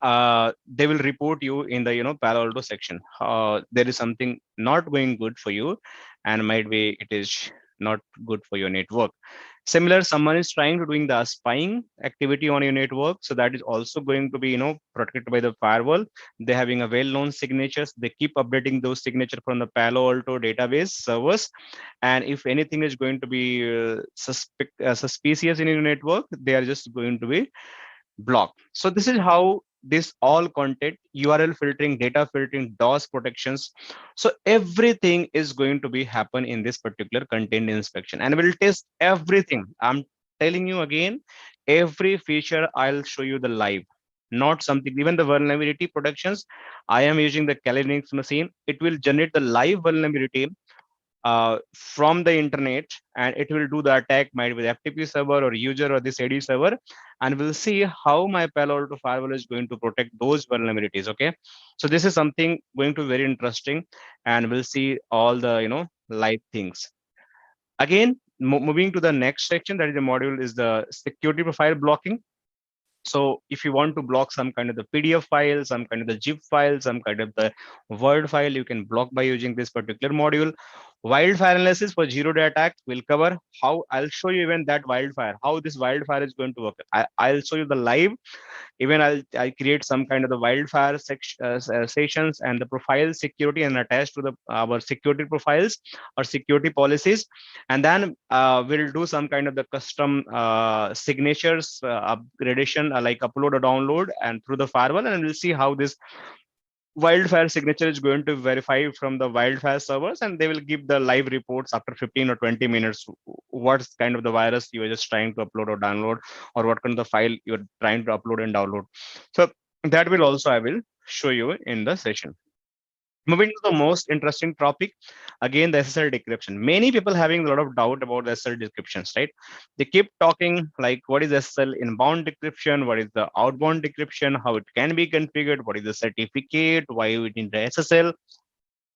they will report you in the Palo Alto section. There is something not going good for you, and might be it is not good for your network. Similar, someone is trying to doing the spying activity on your network, so that is also going to be protected by the firewall. They're having a well-known signatures. They keep updating those signatures from the Palo Alto database servers, and if anything is going to be suspicious in your network, they are just going to be block. So this is how this all content, URL filtering, data filtering, DOS protections. So everything is going to be happen in this particular content inspection, and we'll test everything. I'm telling you again, every feature I'll show you the live, not something, even the vulnerability protections. I am using the Kali Linux machine. It will generate the live vulnerability from the internet, and it will do the attack might be the FTP server or user or this AD server, and we'll see how my Palo Alto firewall is going to protect those vulnerabilities. Okay, so this is something going to be very interesting, and we'll see all the live things. Again, moving to the next section, that is the module is the security profile blocking. So if you want to block some kind of the PDF file, some kind of the zip file, some kind of the Word file, you can block by using this particular module. Wildfire analysis for zero-day attack will cover how I'll show you even that wildfire, how this wildfire is going to work. I'll show you the live. Even I create some kind of the wildfire sessions and the profile security and attach to the our security profiles or security policies, and then we'll do some kind of the custom signatures upgradation, like upload or download and through the firewall, and we'll see how this wildfire signature is going to verify from the wildfire servers, and they will give the live reports after 15 or 20 minutes what kind of the virus you are just trying to upload or download, or what kind of the file you're trying to upload and download. So that will also I will show you in the session. Moving to the most interesting topic, again, the SSL decryption. Many people having a lot of doubt about the SSL decryptions, right? They keep talking like, what is SSL inbound decryption? What is the outbound decryption? How it can be configured? What is the certificate? Why we need the SSL?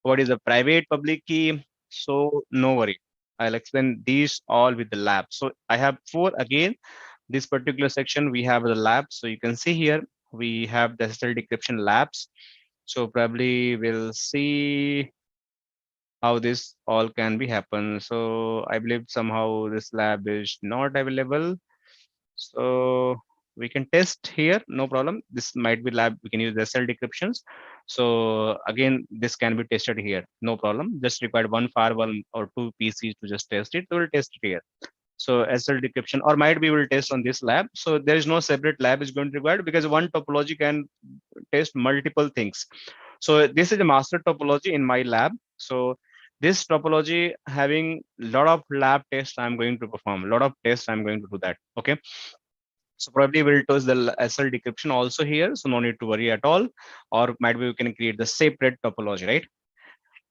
What is the private public key? So no worry, I'll explain these all with the lab. So I have four, again, this particular section, we have the lab. So you can see here, we have the SSL decryption labs. So probably we'll see how this all can be happen. So I believe somehow this lab is not available. So we can test here, no problem. This might be lab, we can use the SSL decryptions. So again, this can be tested here, no problem. Just required one firewall or two PCs to just test it. So we'll test it here. So SSL decryption, or might be will test on this lab. So there is no separate lab is going to be required, because one topology can test multiple things. So this is a master topology in my lab. So this topology having a lot of lab tests I'm going to perform, a lot of tests I'm going to do that. Okay. So probably we'll test the SSL decryption also here. So no need to worry at all. Or might be we can create the separate topology, right?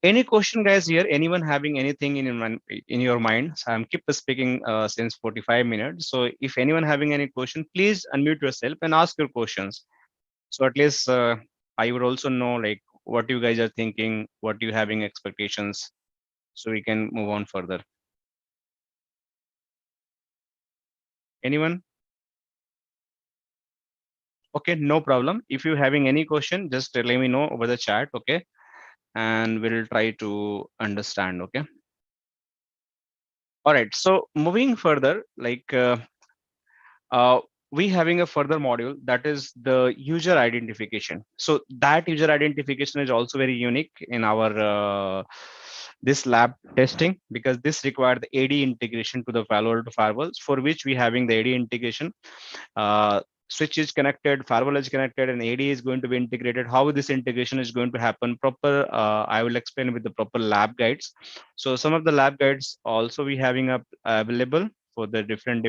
Any question, guys, here? Anyone having anything in your mind? So I'm keep speaking since 45 minutes. So if anyone having any question, please unmute yourself and ask your questions. So at least I would also know like what you guys are thinking, what you having expectations, so we can move on further. Anyone? Okay, no problem. If you having any question, just let me know over the chat. Okay, and we'll try to understand. Okay. All right. So moving further, like we having a further module, that is the user identification. So that user identification is also very unique in our this lab testing, because this required the AD integration to the Palo Alto firewalls, for which we having the AD integration. switch is connected, firewall is connected, and AD is going to be integrated. How this integration is going to happen proper, I will explain with the proper lab guides. So some of the lab guides also we having up available for the different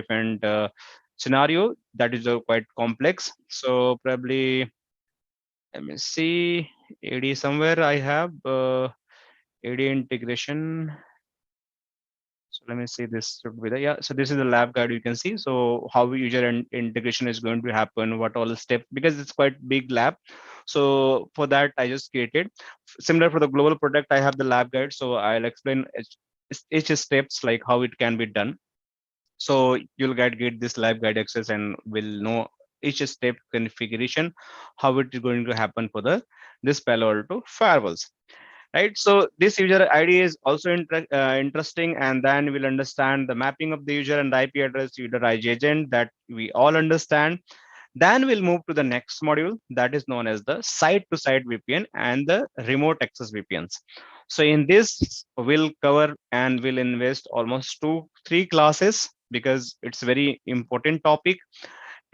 scenario that is quite complex. So probably let me see AD somewhere I have AD integration. So let me see, this should be the, yeah. So this is the lab guide you can see. So how user integration is going to happen, what all the steps, because it's quite big lab. So for that, I just created similar for the global product. I have the lab guide. So I'll explain each steps like how it can be done. So you'll get this lab guide access and will know each step configuration, how it is going to happen for the this Palo Alto firewalls. Right, so this user ID is also interesting, and then we'll understand the mapping of the user and the IP address utilized agent that we all understand. Then we'll move to the next module that is known as the site-to-site VPN and the remote access VPNs. So in this, we'll cover and we'll invest almost 2-3 classes because it's very important topic.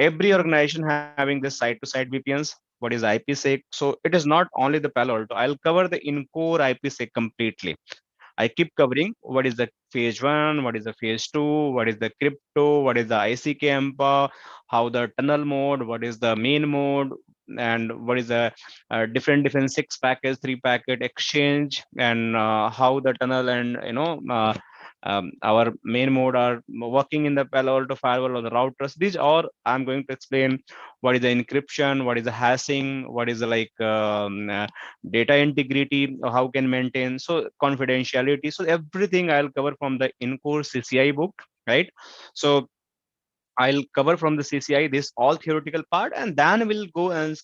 Every organization having this site-to-site VPNs. What is IPsec? So it is not only the Palo Alto. I'll cover the in-core IPsec completely. I keep covering what is the phase 1, what is the phase 2, what is the crypto, what is the ICK-EMPA, how the tunnel mode, what is the main mode, and what is the different 6 packets, 3 packet exchange, and how the tunnel and our main mode are working in the Palo Alto firewall or the routers. These are I'm going to explain what is the encryption, what is the hashing, what is the data integrity, how can maintain, so confidentiality. So everything I'll cover from the in-core CCI book, right? So I'll cover from the CCI this all theoretical part, and then we'll go and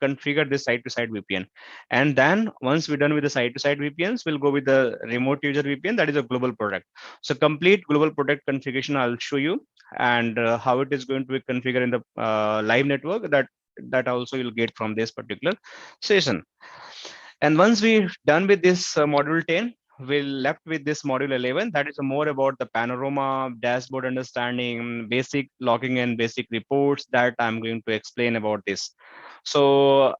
configure this site-to-site VPN. And then once we're done with the site-to-site VPNs, we'll go with the remote user VPN, that is a global product. So complete global product configuration I'll show you, and how it is going to be configured in the live network, that also you'll get from this particular session. And once we're done with this module 10, we'll left with this module 11, that is more about the panorama, dashboard understanding, basic logging and basic reports that I'm going to explain about this. So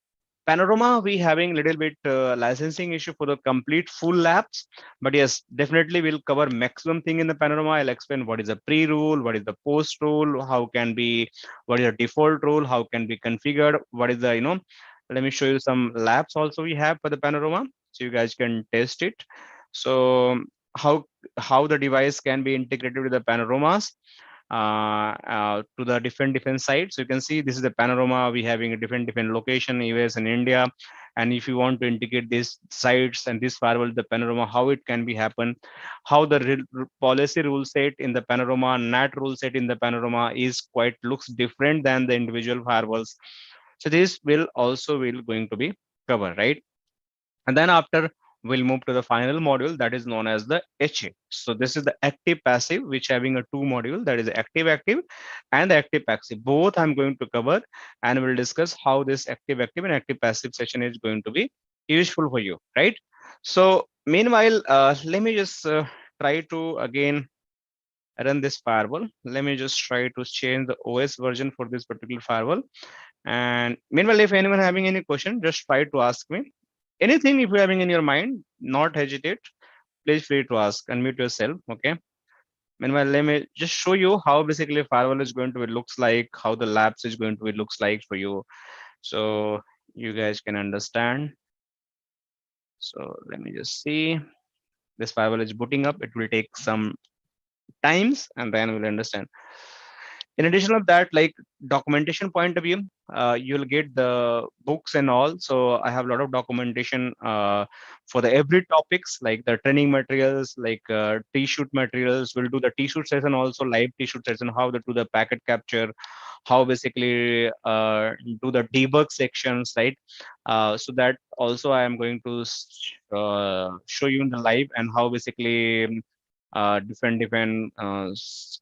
panorama, we having a little bit licensing issue for the complete full labs, but yes, definitely we'll cover maximum thing in the panorama. I'll explain what is a pre-rule, what is the post rule, how can be, what is a default rule, how can be configured, what is the, let me show you some labs also we have for the panorama, so you guys can test it. So how the device can be integrated with the panoramas to the different sites. So you can see this is the panorama. We having a different location, US and India. And if you want to integrate these sites and this firewall, the panorama, how it can be happen, how the policy rule set in the panorama, NAT rule set in the panorama is quite looks different than the individual firewalls. So this will also going to be covered, right? And then after we'll move to the final module that is known as the HA. So this is the active passive, which having a 2 module, that is active and the active passive. Both I'm going to cover, and we'll discuss how this active and active passive session is going to be useful for you, right? So meanwhile, let me just try to again run this firewall. Let me just try to change the OS version for this particular firewall. And meanwhile, if anyone having any question, just try to ask me. Anything if you're having in your mind, not hesitate, please free to ask, unmute yourself, okay? Meanwhile, let me just show you how basically firewall is going to be looks like, how the labs is going to be looks like for you. So you guys can understand. So let me just see. This firewall is booting up. It will take some times, and then we'll understand. In addition of that, like documentation point of view, you'll get the books and all. So I have a lot of documentation for the every topics, like the training materials, like T-shoot materials. We'll do the T-shoot session also, live T-shoot session, how to do the packet capture, how basically do the debug sections, right? So that also I am going to show you in the live, and how basically different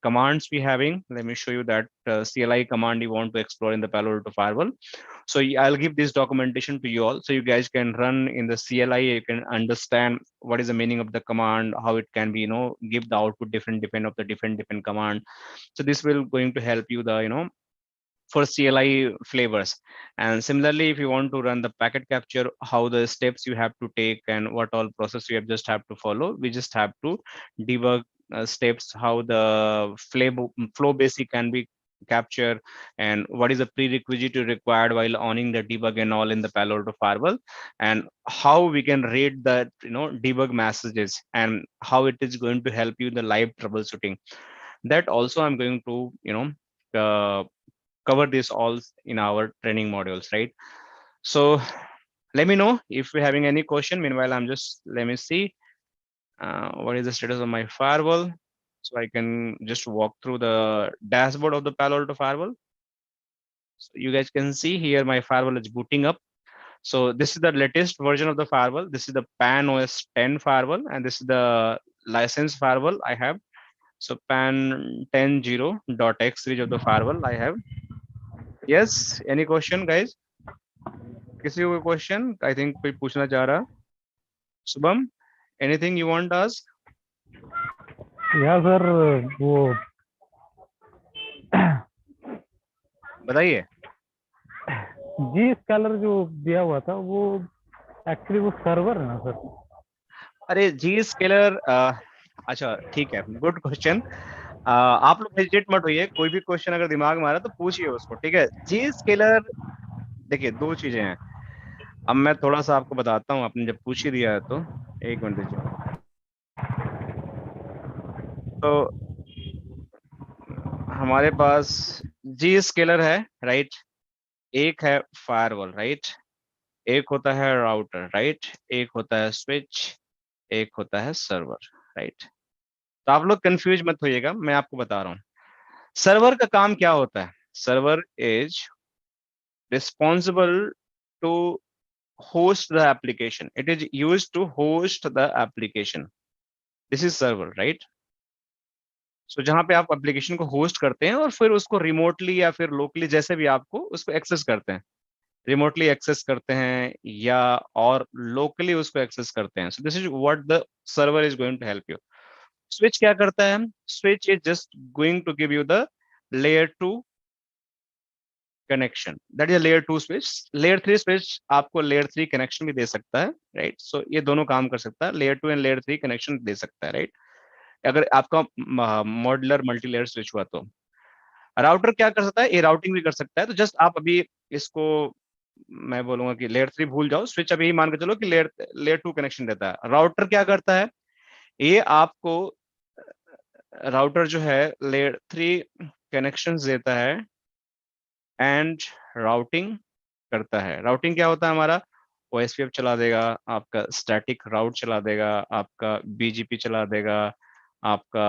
commands we having. Let me show you that CLI command you want to explore in the Palo Alto firewall. So I'll give this documentation to you all, so you guys can run in the CLI. You can understand what is the meaning of the command, how it can be, give the output different of the different command. So this will going to help you the for CLI flavors. And similarly, if you want to run the packet capture, how the steps you have to take and what all process you have just have to follow, we just have to debug steps, how the flow basic can be capture, and what is the prerequisite required while owning the debug and all in the Palo Alto firewall, and how we can read that debug messages, and how it is going to help you in the live troubleshooting. That also I'm going to cover this all in our training modules, right? So let me know if you're having any question. Meanwhile, let me see what is the status of my firewall, so I can just walk through the dashboard of the Palo Alto firewall. So you guys can see here my firewall is booting up. So this is the latest version of the firewall. This is the PAN OS 10 firewall, and this is the license firewall I have. So PAN 10.0.x series of the firewall I have. Yes, any question, guys? किसी को question? I think कोई पूछना चाह रहा. Shubham, anything you want to ask? या sir वो बताइए. जी scalar जो दिया हुआ था वो एक्चुअली वो सर्वर है ना सर? अरे Zscaler, अच्छा ठीक है, गुड क्वेश्चन. आप लोग हेजिटेट मत होइए, कोई भी क्वेश्चन अगर दिमाग में आ रहा है तो पूछिए उसको, ठीक है? Zscaler, देखिए दो चीजें हैं. अब मैं थोड़ा सा आपको बताता हूँ, आपने जब पूछ ही दिया है तो एक मिनट दीजिए. तो हमारे पास Zscaler है, राइट? एक है फायरवॉल, राइट? एक होता है राउटर, राइट? एक होता है स्विच, एक होता है सर्वर, राइट? तो आप लोग कंफ्यूज मत होइएगा, मैं आपको बता रहा हूँ. सर्वर का काम क्या होता है? Server is responsible to host the application. It is used to host the application. This is server, right? So जहां पे आप एप्लीकेशन को होस्ट करते हैं और फिर उसको रिमोटली या फिर लोकली जैसे भी आपको उसको एक्सेस करते हैं, रिमोटली एक्सेस करते हैं या और लोकली उसको एक्सेस करते हैं. So this is what the server is going to help you. Switch क्या करता है? Switch is just going to give you the layer 2 connection, that is layer 2 switch. Layer 3 switch आपको लेयर 3 कनेक्शन भी दे सकता है, राइट? सो ये दोनों काम कर सकता है, लेयर 2 एंड लेयर 3 कनेक्शन दे सकता है, राइट? अगर आपका मॉड्यूलर मल्टी लेयर स्विच हुआ तो. राउटर क्या कर सकता है? ये राउटिंग भी कर सकता है. तो जस्ट आप अभी इसको मैं बोलूंगा कि लेयर 3 भूल जाओ, स्विच अभी मान के चलो कि लेयर 2 कनेक्शन देता है. राउटर क्या करता है? ये आपको राउटर जो है लेयर 3 कनेक्शन देता है एंड राउटिंग करता है. राउटिंग क्या होता है हमारा? OSPF चला देगा, आपका स्टैटिक राउट चला देगा, आपका BGP चला देगा, आपका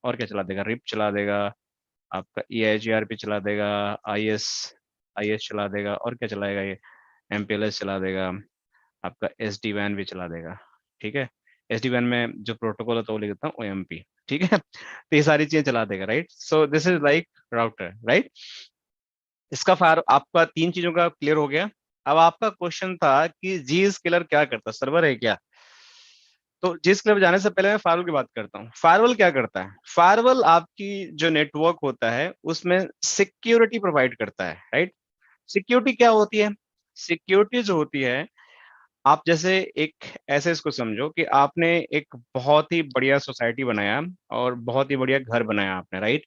और क्या चला देगा? रिप चला देगा, आपका EIGRP चला देगा, IS चला देगा, और क्या चलाएगा? ये MPLS चला देगा, आपका SD-WAN भी चला देगा, ठीक है? SD-WAN में जो प्रोटोकॉल है तो वो लिख देता हूँ OMP, ठीक है? तो ये सारी चीजें चला देगा, right? So this is like router, right? इसका फायर आपका 3 चीजों का क्लियर हो गया. अब आपका क्वेश्चन था कि Zscaler क्या करता है? सर्वर है क्या? तो Zscaler जाने से पहले मैं फायरवॉल की बात करता हूँ. फायरवॉल क्या करता है? फायरवॉल आपकी जो नेटवर्क होता है उसमें सिक्योरिटी प्रोवाइड करता है, राइट? सिक्योरिटी क्या होती है? सिक्योरिटी जो होती है, आप जैसे एक ऐसे इसको समझो कि आपने एक बहुत ही बढ़िया सोसाइटी बनाया और बहुत ही बढ़िया घर बनाया आपने, राइट?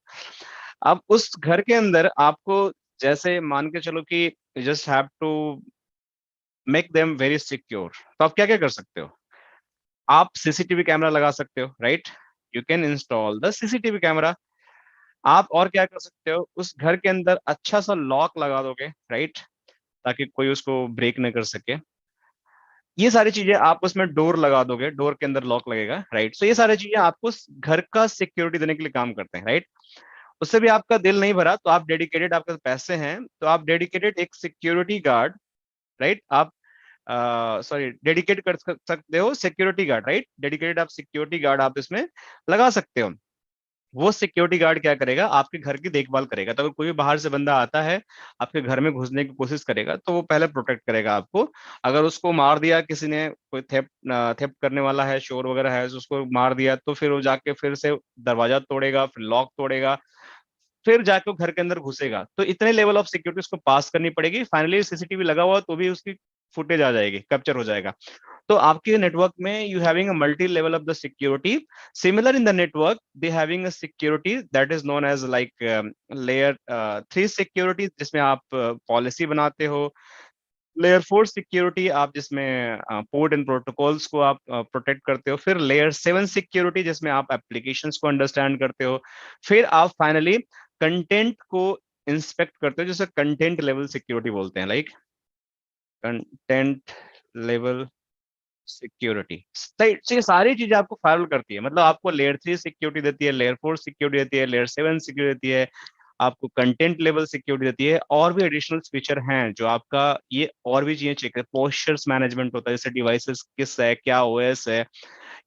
अब उस घर के अंदर आपको जैसे मान के चलो कि just have to make them very secure, तो आप क्या क्या कर सकते हो? आप सीसीटीवी कैमरा लगा सकते हो, right? You can install the CCTV camera. आप और क्या कर सकते हो? उस घर के अंदर अच्छा सा लॉक लगा दोगे, राइट? ताकि कोई उसको ब्रेक न कर सके. ये सारी चीजें आप उसमें डोर लगा दोगे, डोर के अंदर लॉक लगेगा, राइट? सो ये सारी चीजें आपको घर का सिक्योरिटी देने के लिए काम करते हैं, राइट? उससे भी आपका दिल नहीं भरा तो आप डेडिकेटेड, आपके पैसे हैं तो आप डेडिकेटेड एक सिक्योरिटी गार्ड, राइट? आप सॉरी डेडिकेट कर सकते हो सिक्योरिटी गार्ड, राइट? डेडिकेटेड आप सिक्योरिटी गार्ड आप इसमें लगा सकते हो. वो सिक्योरिटी गार्ड क्या करेगा? आपके घर की देखभाल करेगा. तो अगर कोई भी बाहर से बंदा आता है आपके घर में घुसने की कोशिश करेगा तो वो पहले प्रोटेक्ट करेगा आपको. अगर उसको मार दिया किसी ने, कोई थेफ्ट करने वाला है, चोर वगैरह है, उसको मार दिया तो फिर वो जाके फिर से दरवाजा तोड़ेगा, फिर लॉक तोड़ेगा. फिर जाके वो घर के अंदर घुसेगा। तो इतने लेवल ऑफ सिक्योरिटी उसको पास करनी पड़ेगी। फाइनली सीसीटीवी लगा हुआ तो भी उसकी फुटेज आ जाएगी, कैप्चर हो जाएगा। तो आपके नेटवर्क में you having a multi level of the security. Similar in the network they having a security that is known as like layer 3 security, जिसमें आप पॉलिसी बनाते हो। लेयर 4 सिक्योरिटी आप जिसमें पोर्ट एंड प्रोटोकॉल्स को आप प्रोटेक्ट करते हो। फिर लेयर 7 सिक्योरिटी जिसमें आप एप्लीकेशंस को अंडरस्टैंड करते हो। फिर आप फाइनली कंटेंट को इंस्पेक्ट करते हो, जिसे कंटेंट लेवल सिक्योरिटी बोलते हैं, लाइक कंटेंट लेवल सिक्योरिटी। ये सारी चीजें आपको फायरवॉल करती है। मतलब आपको लेयर 3 सिक्योरिटी देती है, लेयर 4 सिक्योरिटी देती है, लेयर 7 सिक्योरिटी देती है, आपको कंटेंट लेवल सिक्योरिटी देती है। और भी एडिशनल फीचर हैं जो आपका ये और भी चीजें चेक है। पोस्चर्स मैनेजमेंट होता है, जैसे डिवाइसेस किस है, क्या ओएस है,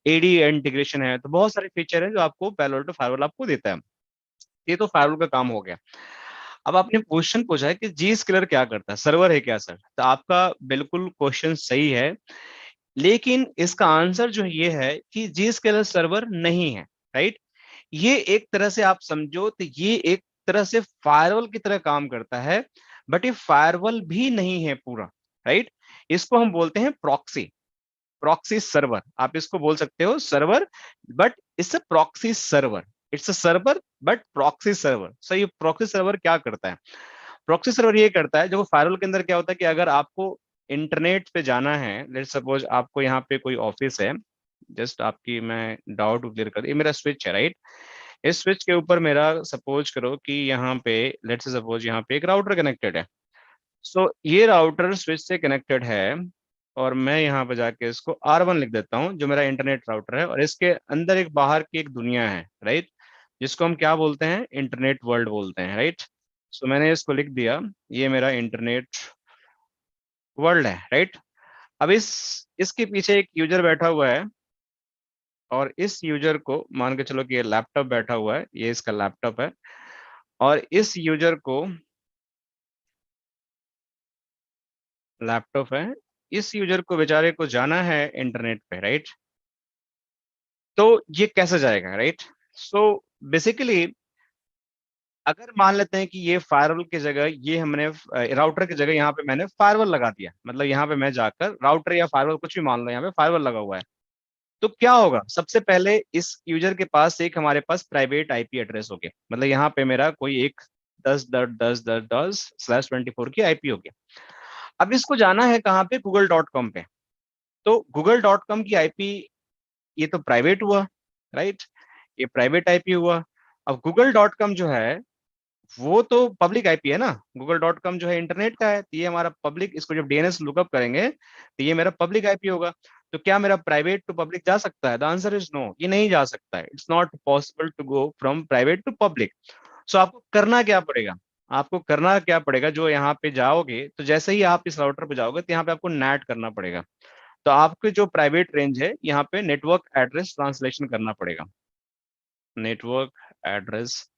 एडी इंटीग्रेशन है। तो बहुत सारे फीचर है जो आपको पालो अल्टो फायरवॉल आपको देता है। ये तो फायरवॉल का काम हो गया। अब आपने क्वेश्चन पूछा है कि जी स्केलर क्या करता है, सर्वर है क्या सर? तो आपका बिल्कुल क्वेश्चन सही है, लेकिन इसका आंसर जो ये है कि जी स्केलर सर्वर नहीं है, राइट। ये एक तरह से आप समझो तो ये एक तरह से फायरवॉल की तरह काम करता है, बट ये फायरवॉल भी नहीं है पूरा, राइट। इसको हम बोलते हैं प्रॉक्सी, प्रॉक्सी सर्वर। आप इसको बोल सकते हो server, but it's a proxy server. It's a server but proxy server. So ये प्रॉक्सी सर्वर क्या करता है? प्रॉक्सी सर्वर ये करता है, जो फायरवॉल के अंदर क्या होता है कि अगर आपको इंटरनेट पे जाना है, लेट्स सपोज आपको यहाँ पे कोई ऑफिस है, जस्ट आपकी मैं डाउट क्लियर कर, ये मेरा स्विच है, राइट। इस स्विच के ऊपर मेरा सपोज करो कि यहाँ पे लेट्स सपोज यहाँ पे एक राउटर कनेक्टेड है। सो ये राउटर स्विच से कनेक्टेड है, और मैं यहाँ पे जाके इसको R1 लिख देता हूँ, जो मेरा इंटरनेट राउटर है। और इसके अंदर एक बाहर की एक दुनिया है, राइट, जिसको हम क्या बोलते हैं, इंटरनेट वर्ल्ड बोलते हैं, राइट। सो मैंने इसको लिख दिया, ये मेरा इंटरनेट वर्ल्ड है, राइट। अब इसके पीछे एक यूजर बैठा हुआ है, और इस यूजर को मान के चलो कि ये लैपटॉप बैठा हुआ है, ये इसका लैपटॉप है। और इस यूजर को लैपटॉप है, इस यूजर को बेचारे को जाना है इंटरनेट पे, राइट। तो ये कैसे जाएगा, राइट। सो बेसिकली अगर मान लेते हैं कि ये फायरवॉल की जगह, ये हमने राउटर की जगह यहाँ पे मैंने फायरवॉल लगा दिया, मतलब यहाँ पे मैं जाकर राउटर या फायरवॉल कुछ भी मान लो, यहाँ पे फायरवॉल लगा हुआ है। तो क्या होगा, सबसे पहले इस यूजर के पास एक हमारे पास प्राइवेट आईपी एड्रेस हो गया, मतलब यहाँ पे मेरा कोई एक 10.10.10/24 की आईपी हो गया। अब इसको जाना है कहाँ पे, google.com पे। तो google.com की आईपी ये तो प्राइवेट हुआ, राइट, ये प्राइवेट आईपी हुआ। अब google.com जो है वो तो पब्लिक आईपी है ना, google.com जो है इंटरनेट का है, तो ये हमारा पब्लिक, इसको जब डीएनएस लुकअप करेंगे तो ये मेरा पब्लिक आईपी होगा। तो क्या मेरा प्राइवेट टू पब्लिक जा सकता है? द आंसर इज नो, ये नहीं जा सकता है। It's not possible to go from private to public. So आपको करना क्या पड़ेगा, आपको करना क्या पड़ेगा, जो यहाँ पे जाओगे तो जैसे ही आप इस राउटर पे जाओगे तो यहाँ पे आपको नेट करना पड़ेगा। तो आपके जो प्राइवेट रेंज है यहाँ पे नेटवर्क एड्रेस ट्रांसलेशन करना पड़ेगा, नेटवर्क एड्रेस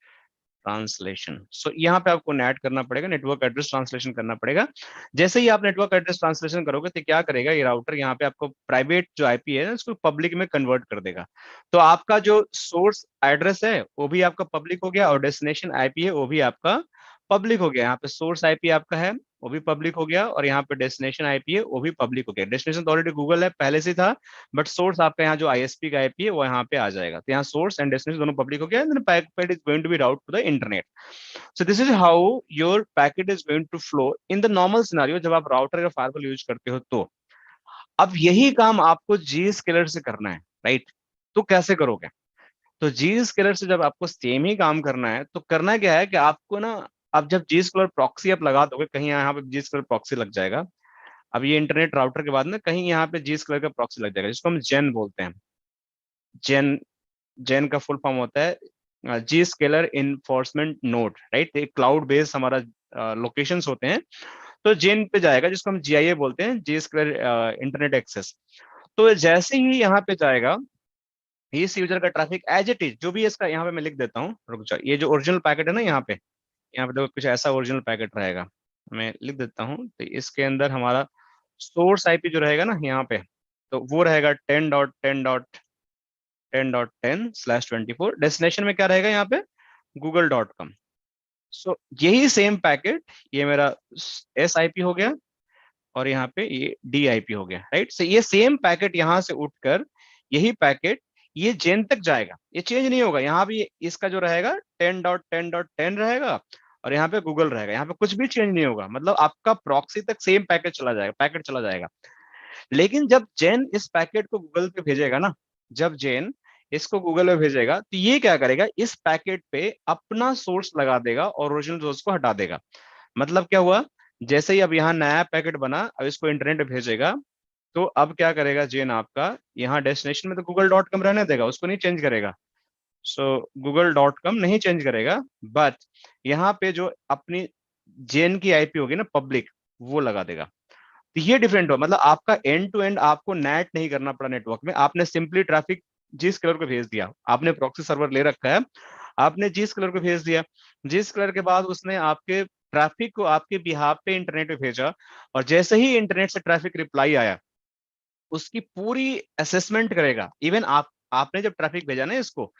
ट्रांसलेशन। सो यहाँ पे आपको नेट करना पड़ेगा, नेटवर्क एड्रेस ट्रांसलेशन करना पड़ेगा। जैसे ही आप नेटवर्क एड्रेस ट्रांसलेशन करोगे तो क्या करेगा ये राउटर, यहाँ पे आपको प्राइवेट जो आईपी है उसको पब्लिक में कन्वर्ट कर देगा। तो आपका जो सोर्स एड्रेस है वो भी आपका पब्लिक हो गया, और डेस्टिनेशन आईपी है वो भी आपका पब्लिक हो गया। यहाँ पे सोर्स आईपी आपका है वो भी पब्लिक हो गया, और यहाँ पे डेस्टिनेशन आईपी है वो भी पब्लिक हो गया। डेस्टिनेशन तो ऑलरेडी गूगल है पहले से था, बट सोर्स आपका यहाँ जो आईएसपी का आईपी है वो यहाँ पे आ जाएगा। तो यहाँ सोर्स एंड डेस्टिनेशन दोनों पब्लिक हो गया, packet is going to be route to the internet. So this is how your packet is going to flow in the normal scenario, जब आप राउटर या फायरवॉल यूज करते हो तो। अब यही काम आपको जी स्केलर से करना है, राइट। तो कैसे करोगे? तो जी स्केलर से जब आपको सेम ही काम करना है तो करना क्या है कि आपको ना, अब जब जी स्केलर प्रॉक्सी आप लगा दोगे, कहीं यहाँ पे जी स्केलर प्रॉक्सी लग जाएगा। अब ये इंटरनेट राउटर के बाद ना कहीं यहाँ पे जी स्केलर का प्रॉक्सी लग जाएगा, जिसको हम जेन बोलते हैं। जेन, जेन का फुल फॉर्म होता है जी स्केलर इन्फोर्समेंट नोड, राइट। एक क्लाउड बेस्ड हमारा लोकेशंस होते हैं, तो जेन पे जाएगा, जिसको हम जीआईए बोलते हैं, जी स्केलर इंटरनेट एक्सेस। तो जैसे ही यहाँ पे जाएगा, इस यूजर का ट्रैफिक एज इट इज जो भी है, इसका यहाँ पे मैं लिख देता हूँ, रुक जाओ। ये जो ओरिजिनल पैकेट है ना, यहाँ पे देखो कुछ ऐसा ओरिजिनल पैकेट रहेगा, मैं लिख देता हूँ। तो इसके अंदर हमारा सोर्स आईपी जो रहेगा ना यहाँ पे, तो वो रहेगा 10.10.10/24। डेस्टिनेशन में क्या रहेगा यहाँ पे, google.com। सो यही सेम पैकेट, ये मेरा एस आईपी हो गया और यहाँ पे ये डी आईपी हो गया, राइट। सो ये सेम पैकेट यहाँ से उठकर यही पैकेट ये जेन तक जाएगा, ये चेंज नहीं होगा। यहाँ भी इसका जो रहेगा 10.10.10 रहेगा और यहाँ पे गूगल रहेगा, यहाँ पे कुछ भी चेंज नहीं होगा। मतलब आपका प्रॉक्सी तक सेम पैकेट चला जाएगा। लेकिन जब जेन इस पैकेट को गूगल पे भेजेगा ना, जब जेन इसको गूगल पे भेजेगा तो ये क्या करेगा, इस पैकेट पे अपना सोर्स लगा देगा और ओरिजिनल सोर्स को हटा देगा। मतलब क्या हुआ, जैसे ही अब यहाँ नया पैकेट बना, अब इसको इंटरनेट पे भेजेगा, तो अब क्या करेगा जेन आपका, यहाँ डेस्टिनेशन में तो google.com रहने देगा, उसको नहीं चेंज करेगा। सो google.com नहीं चेंज करेगा, बट यहाँ पे जो अपनी जेन की आईपी होगी ना पब्लिक, वो लगा देगा। तो ये डिफरेंट हो, मतलब आपका एंड टू एंड आपको नेट नहीं करना पड़ा नेटवर्क में, आपने सिंपली ट्रैफिक Zscaler को भेज दिया। आपने प्रॉक्सी सर्वर ले रखा है, आपने Zscaler को भेज दिया, Zscaler के बाद उसने आपके ट्रैफिक को आपके बिहाफ पे इंटरनेट पे भेजा, और जैसे ही इंटरनेट से ट्रैफिक रिप्लाई आया, उसकी पूरी असेसमेंट करेगा। इवन आपने जब ट्रैफिक भेजा ना इसको,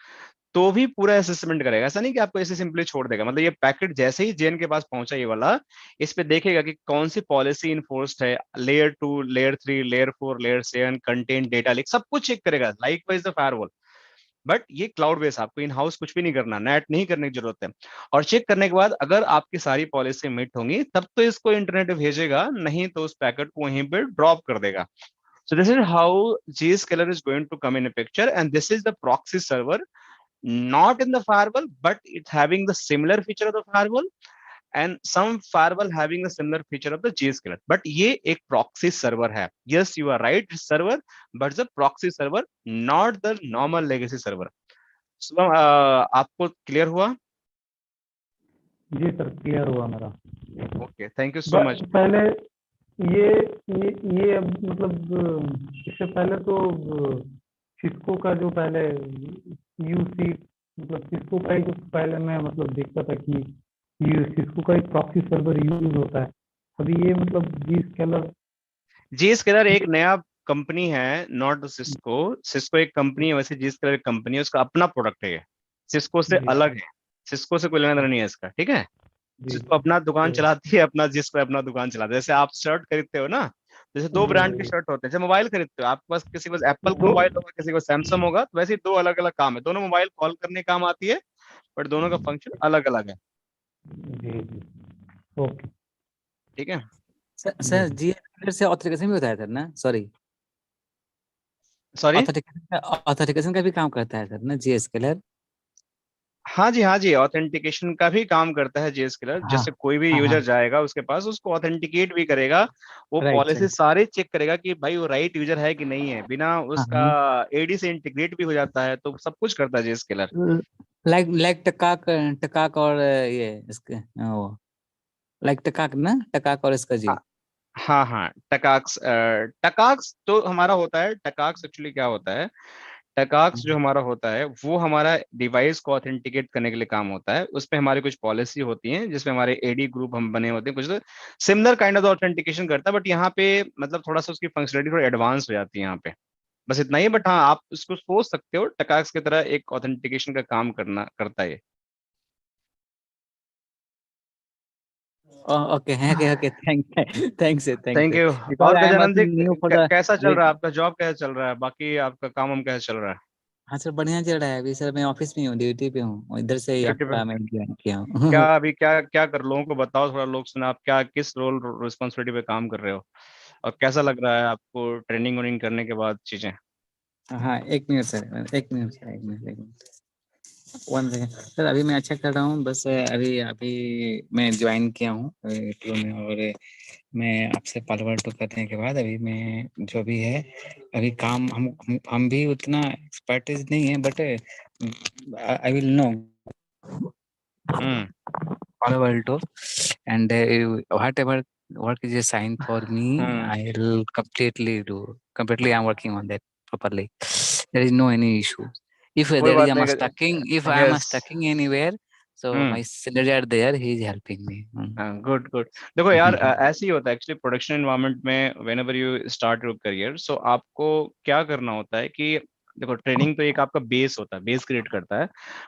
तो भी पूरा असेसमेंट करेगा। ऐसा नहीं कि आपको ऐसे सिंपली छोड़ देगा। मतलब ये पैकेट जैसे ही जेन के पास पहुंचा ये वाला, इस पे देखेगा कि कौन सी पॉलिसी इन्फोर्स्ड है, layer 2, layer 3, layer 4, layer 7, content, data leak, सब कुछ चेक करेगा, लाइकवाइज द फायरवॉल। बट ये क्लाउड बेस, आपको इन हाउस कुछ भी नहीं करना, नेट नहीं करने की जरूरत है। और चेक करने के बाद अगर आपकी सारी पॉलिसी मीट होंगी, तब तो इसको इंटरनेट पे भेजेगा, नहीं तो उस पैकेट को वहीं पे ड्रॉप कर देगा। So this is how Zscaler is going to come in a picture, and this is the proxy server, not in the firewall, but it's having the similar feature of the firewall, and some firewall having the similar feature of the Zscaler. But ये एक proxy server है. Yes, you are right, it's server, but it's a proxy server, not the normal legacy server. So आपको clear हुआ? जी sir, clear हुआ मेरा। Okay, thank you so much. पहले ये अब मतलब इससे पहले तो सिस्को का जो पहले यूसी, मतलब सिस्को का ही जो पहले मैं मतलब देखता था कि सिस्को का एक प्रॉक्सी सर्वर यूज होता है। अभी ये मतलब Zscaler एक नया कंपनी है, नॉट सिस्को। सिस्को एक कंपनी है, वैसे Zscaler एक कंपनी है, उसका अपना प्रोडक्ट है, ये सिस्को से अलग है, सिस्को से कोई लेना देना नहीं है इसका, ठीक है। जिसको अपना दुकान चलाती है, अपना जिसको अपना दुकान चलाते है। जैसे आप शर्ट खरीदते हो ना, जैसे दो ब्रांड के शर्ट होते हैं। जैसे मोबाइल खरीदते हो, आपके पास किसी को एप्पल का मोबाइल होगा, किसी को सैमसंग होगा, तो वैसे ही दो अलग अलग काम है। दोनों मोबाइल कॉल करने काम आती है, बट दोनों का फंक्शन अलग अलग है। ओके, ठीक है सर जी से ऑथेंटिकेशन भी होता है सर ना, सॉरी सॉरी। ऑथेंटिकेशन का भी काम करता है सर ना Zscaler। हाँ जी, ऑथेंटिकेशन का भी काम करता है Zscaler। हाँ जैसे कोई भी हाँ यूजर हाँ, जाएगा उसके पास, उसको ऑथेंटिकेट भी करेगा, वो राइट पॉलिसी राइट, सारे चेक करेगा कि भाई वो राइट यूजर है कि नहीं है, बिना हाँ उसका एडी से इंटीग्रेट भी हो जाता है, तो सब कुछ करता है Zscaler। लाइक लाइक टकाक टकाक और ये इसके वो लाइक टकाक ना, टकाक और इसका जी। हाँ, टकाक्स तो हमारा होता है। टकाक्स एक्चुअली क्या होता है, टकाक्स जो हमारा होता है वो हमारा डिवाइस को ऑथेंटिकेट करने के लिए काम होता है। उसमें हमारी कुछ पॉलिसी होती है, जिसमें हमारे एडी ग्रुप हम बने होते हैं, कुछ सिमिलर काइंड ऑफ ऑथेंटिकेशन करता है, बट यहाँ पे मतलब थोड़ा सा उसकी फंक्शनलिटी थोड़ी एडवांस हो जाती है यहाँ पे। बस इतना ही, बट हाँ आप उसको सोच सकते हो टकाक्स की तरह एक ऑथेंटिकेशन का काम करता है। Okay okay okay, thanks thank thanks you. Because और I am Gajanan ji, working new for the. कैसा चल रहा है आपका जॉब, कैसा चल रहा है, बाकी आपका काम हम कैसा चल रहा है? हाँ सर, बढ़िया चल रहा है। अभी सर मैं ऑफिस में हूँ, ड्यूटी पे हूँ, इधर से ही ड्यूटी पे आपका मैं ज्वाइन किया क्या हूँ। अभी क्या क्या कर, लोगों को बताओ थोड़ा, लोग सुना आप क्या किस रोल रिस्पॉन्सिबिलिटी पे काम कर रहे हो, और कैसा लग रहा है आपको ट्रेनिंग वनिंग करने के बाद चीजें? हाँ, एक मिनट सर, एक मिनट सर, एक मिनट, वन सेकेंड सर। अभी मैं अच्छा कर रहा हूँ, बस अभी अभी मैं ज्वाइन किया हूँ टीओ में, और मैं आपसे पालो अल्टो करने के बाद अभी मैं जो भी है अभी काम, हम भी उतना एक्सपर्टीज नहीं है, but I will know Palo Alto, and whatever work is assigned for me, I'll completely I'm working on that properly. There is no any issue. If कोई there is बात if नहीं। I am yes. stucking anywhere, so my senior are there, he is helping me. Good good. देखो यार, ऐसे ही होता है actually production environment में। Whenever you start your career, so आपको क्या करना होता है कि देखो ट्रेनिंग तो एक आपका बेस होता है, बेस क्रिएट करता है,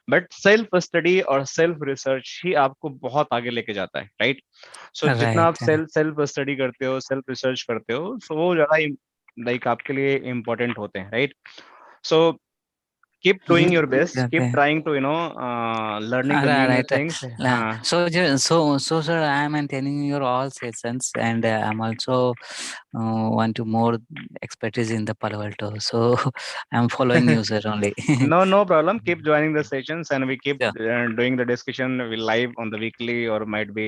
बट सेल्फ स्टडी और सेल्फ रिसर्च ही आपको बहुत आगे लेके जाता है, राइट। सो जितना आप राइट। सेल्फ स्टडी करते हो, सेल्फ रिसर्च करते हो, सो वो ज्यादा लाइक आपके लिए इम्पोर्टेंट होते हैं, राइट। सो keep ये doing your तो best, करते keep हैं। trying to learning the new Right. things. हाँ So sir, I am attending your all sessions, and I'm also want to more expertise in the Palo Alto. So I'm following you, sir, only. no problem, keep joining the sessions and we keep Yeah. doing the discussion, we live on the weekly or might be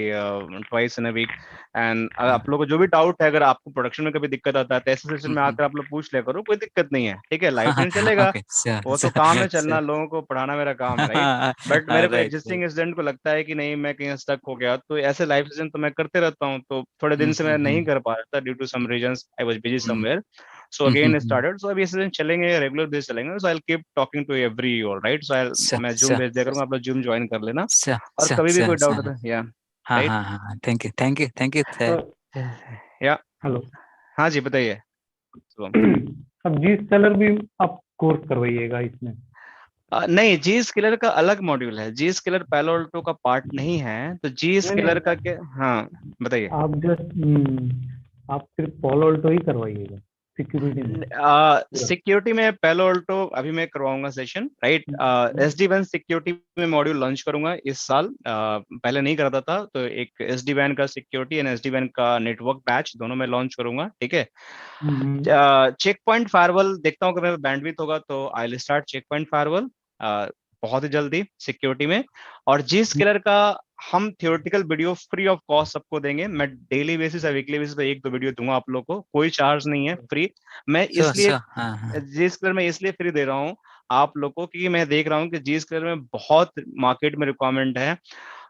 twice in a week. and आप लोगों को जो भी doubt है, अगर आपको production में कभी दिक्कत आता है तो ऐसे सेशन में आकर आप लोग पूछ लिया करो, कोई दिक्कत नहीं है, ठीक है। लाइव सेशन चलेगा, Okay, sure, वो तो sir, काम है, चलना, sir. लोगों को पढ़ाना मेरा काम है, राइट। बट मेरे को Right, एग्जिस्टिंग right. स्टूडेंट को लगता है कि नहीं मैं कहीं स्टक हो गया, तो ऐसे लाइव सेशन तो मैं करते रहता हूँ, तो थोड़े दिन से मैं नहीं कर पा रहा था due to some reasons, I was busy somewhere. So again started, so अभी ये सेशन चलेंगे, रेगुलर बेस चलेंगे, so I will keep talking to every all, right. So I Sure, मैं जूम sure, भेज दिया करूंगा, आप लोग जूम ज्वाइन कर लेना, sure, और sure, कभी भी sure, कोई डाउट sir. होता है, या हाँ राइट, हाँ हाँ, thank you, thank you, thank you, sir. या हेलो। हाँ जी बताइए शुभम। अब जी स्केलर भी आप कोर्स करवाइएगा इसमें? नहीं, जी स्केलर का अलग मॉड्यूल है, जी स्केलर पैलो अल्टो का पार्ट नहीं है, तो जी नहीं स्केलर का नहीं, क्या, हाँ बताइए। आप जस्ट आप सिर्फ पॉलो अल्टो ही करवाइएगा सिक्योरिटी में पूरा। सिक्योरिटी में पैलो अल्टो अभी मैं करवाऊंगा सेशन, राइट। SD-WAN सिक्योरिटी में मॉड्यूल लॉन्च करूंगा इस साल, पहले नहीं करता था, तो एक SD-WAN का सिक्योरिटी एंड SD-WAN का नेटवर्क बैच दोनों में लॉन्च करूंगा, ठीक है। चेक पॉइंट फायरवॉल देखता हूँ कि मेरे बैंडविड्थ होगा तो I will start check point firewall बहुत ही जल्दी सिक्योरिटी में। और जी स्केलर का हम theoretical video free of cost सबको देंगे, मैं डेली बेसिस या वीकली बेसिस पे 1-2 वीडियो दूंगा आप लोग को, कोई चार्ज नहीं है, फ्री। मैं Sure, इसलिए sure. हाँ हाँ. जी स्केलर में इसलिए फ्री दे रहा हूँ आप लोग को, क्योंकि मैं देख रहा हूँ कि जी स्केलर में बहुत मार्केट में रिक्वायरमेंट है,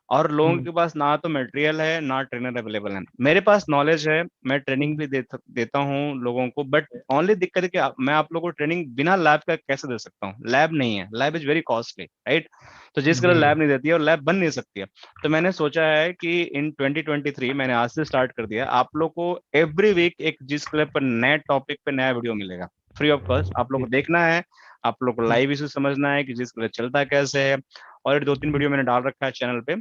और लोगों के पास ना तो मटेरियल है ना ट्रेनर अवेलेबल है। मेरे पास नॉलेज है, मैं ट्रेनिंग भी देता हूँ लोगों को, बट ओनली दिक्कत है कि मैं आप लोगों को ट्रेनिंग बिना लैब का कैसे दे सकता हूँ, लैब नहीं है, lab is very costly, right. तो जिसके लिए लैब नहीं देती है और लैब बन नहीं सकती है, तो मैंने सोचा है कि इन 2023 मैंने आज से स्टार्ट कर दिया, आप लोग को एवरी वीक एक जिस क्लब पर नए टॉपिक पे नया वीडियो मिलेगा फ्री ऑफ कॉस्ट, आप लोग को देखना है, आप लोग को लाइव इशू समझना है कि जिस क्लब चलता कैसे है, और 2-3 वीडियो मैंने डाल रखा है चैनल पे।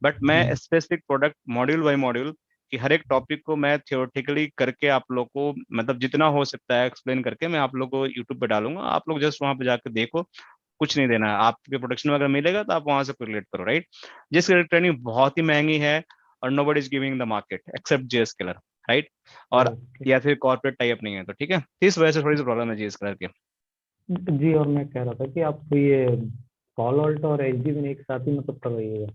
बट मैं specific product module by module कि हर एक टॉपिक को मैं थियोरेटिकली करके आप लोग को मतलब जितना हो सकता है एक्सप्लेन करके मैं आप लोग को यूट्यूब पे डालूंगा, आप लोग जस्ट वहां पे जाकर देखो, कुछ नहीं देना है, आपके प्रोडक्शन में अगर मिलेगा तो आप वहां से रिलेट करो, राइट। जिसकी ट्रेनिंग बहुत ही महंगी है और nobody is giving the market except जेएसकेलर, राइट। और या फिर कॉर्पोरेट टाइप नहीं है, तो ठीक है, इस वजह से थोड़ी सी प्रॉब्लम है जेएसकेलर की। जी, और मैं कह रहा था कि आप ये पॉलो अल्टो और एचडी में एक साथ ही मतलब करवाइएगा।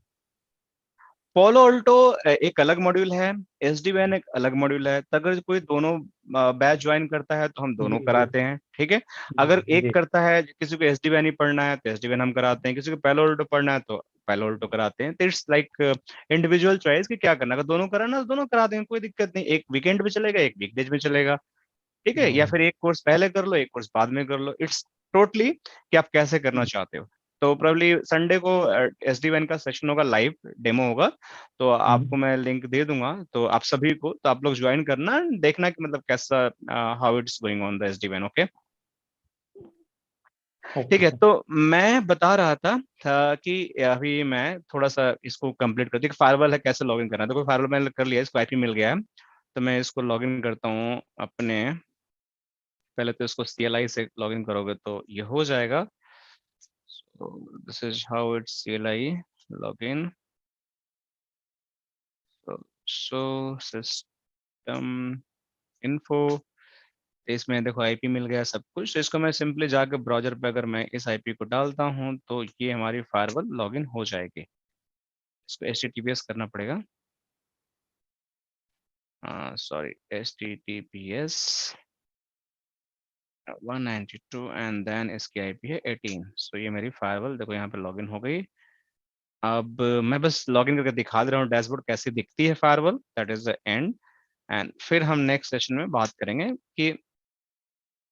पोलो ऑल्टो एक अलग मॉड्यूल है, SD-WAN एक अलग मॉड्यूल है, तो अगर कोई दोनों बैच ज्वाइन करता है तो हम दोनों जी जी कराते हैं, ठीक है। अगर एक जी। करता है, किसी को SD-WAN ही पढ़ना है तो SD-WAन हम कराते हैं, किसी को पैलो ऑल्टो पढ़ना है तो पैलो ऑल्टो कराते हैं, तो इट्स लाइक इंडिविजुअल चॉइस कि क्या करना है, अगर दोनों कराना है तो दोनों करा देंगे, कोई दिक्कत नहीं, एक वीकेंड पे चलेगा एक वीकडेज में चलेगा, ठीक है, या फिर एक कोर्स पहले कर लो एक कोर्स बाद में कर लो, इट्स टोटली कि आप कैसे करना चाहते हो। तो प्रॉब्ली संडे को SD-WAN का सेशन होगा, लाइव डेमो होगा, तो आपको मैं लिंक दे दूंगा, तो आप सभी को, तो आप लोग ज्वाइन करना, देखना कि मतलब कैसा how it's going on the SD-WAN, okay. ठीक ओके है, सर। तो मैं बता रहा था कि अभी मैं थोड़ा सा इसको कंप्लीट करती हूँ, फायरवॉल है कैसे लॉगिन करना है, तो कोई फायरवॉल मैंने कर लिया, इसको IP मिल गया है, तो मैं इसको लॉगिन करता हूँ अपने, पहले तो इसको CLI से लॉगिन करोगे तो ये हो जाएगा। So this is how it's CLI login. So show system info, इसमें देखो IP मिल गया सब कुछ, तो इसको मैं सिंपली जाकर ब्राउजर पे अगर मैं इस IP को डालता हूँ तो ये हमारी फायरवॉल लॉगिन हो जाएगी। इसको HTTPS करना पड़ेगा, सॉरी HTTPS 192 एंड देन इसकी IP है 18। सो ये मेरी फायरवॉल देखो यहाँ पे लॉगिन हो गई। अब मैं बस लॉगिन करके दिखा दे रहा हूँ डैशबोर्ड कैसे दिखती है firewall, that is the end. And फिर हम नेक्स्ट सेशन में बात करेंगे कि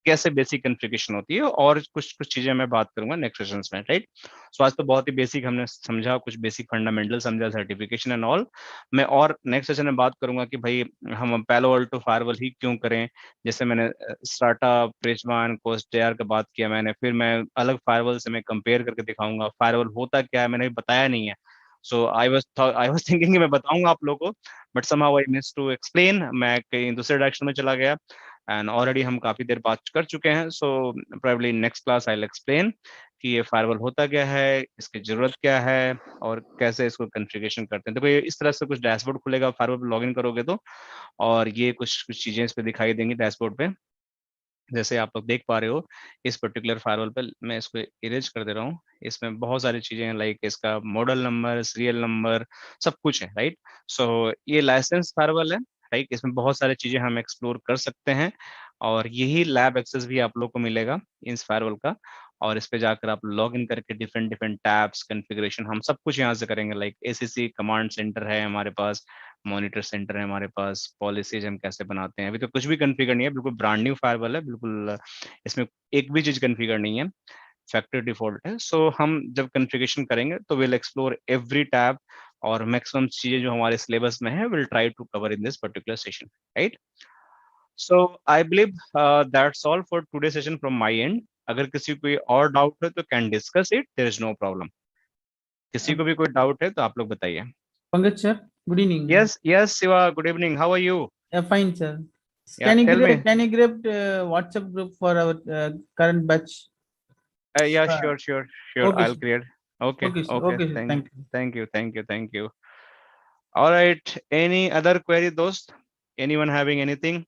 कैसे बेसिक कॉन्फ़िगरेशन होती है, और कुछ चीजें मैं बात करूंगा नेक्स्ट सेशंस में, राइट। सो आज तो बहुत ही बेसिक हमने समझा, कुछ बेसिक फंडामेंटल समझा, सर्टिफिकेशन एंड ऑल। मैं और नेक्स्ट सेशन में बात करूंगा कि भाई हम पैलो अल्टो फायरवॉल ही क्यों करें। जैसे मैंने स्टार्टअप, प्रेजवान, कोस्टेयर का बात किया मैंने, फिर मैं अलग फायरवॉल से मैं कंपेयर करके दिखाऊंगा फायरवॉल होता क्या है, मैंने बताया नहीं है। सो आई वाज थिंकिंग कि मैं बताऊंगा आप लोगों को, but somehow I miss to explain, मैं कहीं दूसरे डायरेक्शन में चला गया, एंड ऑलरेडी हम काफी देर बात कर चुके हैं। So probably next class I will explain कि ये फायरवॉल होता क्या है, इसकी जरूरत क्या है, और कैसे इसको कॉन्फ़िगरेशन करते हैं। देखो ये इस तरह से कुछ डैशबोर्ड खुलेगा फायरवॉल पे लॉगिन करोगे तो, और ये कुछ कुछ चीजें इस पे दिखाई देंगी डैशबोर्ड पे, जैसे आप लोग देख पा रहे हो। इस पर्टिकुलर फायरवॉल पे मैं इसको इरेज कर दे रहा हूँ। इसमें बहुत सारी चीजें हैं, लाइक इसका मॉडल नंबर, सीरियल नंबर, सब कुछ है, राइट। सो ये लाइसेंस फायरवॉल है, राइट। इसमें बहुत सारी चीजें हम एक्सप्लोर कर सकते हैं, और यही लैब एक्सेस भी आप लोग को मिलेगा इस फायरवॉल का। और इस पे जाकर आप लॉग इन करके डिफरेंट डिफरेंट टैब्स, कॉन्फ़िगरेशन, हम सब कुछ यहाँ से करेंगे। लाइक एसीसी कमांड सेंटर है हमारे पास, मॉनिटर सेंटर है हमारे पास, पॉलिसीज हम कैसे बनाते हैं। अभी तो कुछ भी कॉन्फ़िगर नहीं है, बिल्कुल ब्रांड न्यू फायरवॉल है, बिल्कुल इसमें एक भी चीज कॉन्फ़िगर नहीं है, फैक्ट्री डिफॉल्ट है। सो हम जब कॉन्फ़िगरेशन करेंगे तो विल एक्सप्लोर एवरी टैब, और मैक्सिमम चीजें जो हमारे सिलेबस में है will try to cover in this particular session, right. So I believe that's all for today session from my end. अगर किसी को कोई और डाउट है तो can discuss it, there is no problem. किसी को भी कोई डाउट है तो आप लोग बताइए। Pankaj sir, good evening. Yes yes Shiva, good evening, how are you? Fine sir. Yeah tell me. Can you grab WhatsApp group for our current batch? Yeah, Uh, sure. okay I'll sir. create. Okay, Okay sir. okay. Okay sir. Thank you. Thank you. All right. Any other query, dost? Anyone having anything?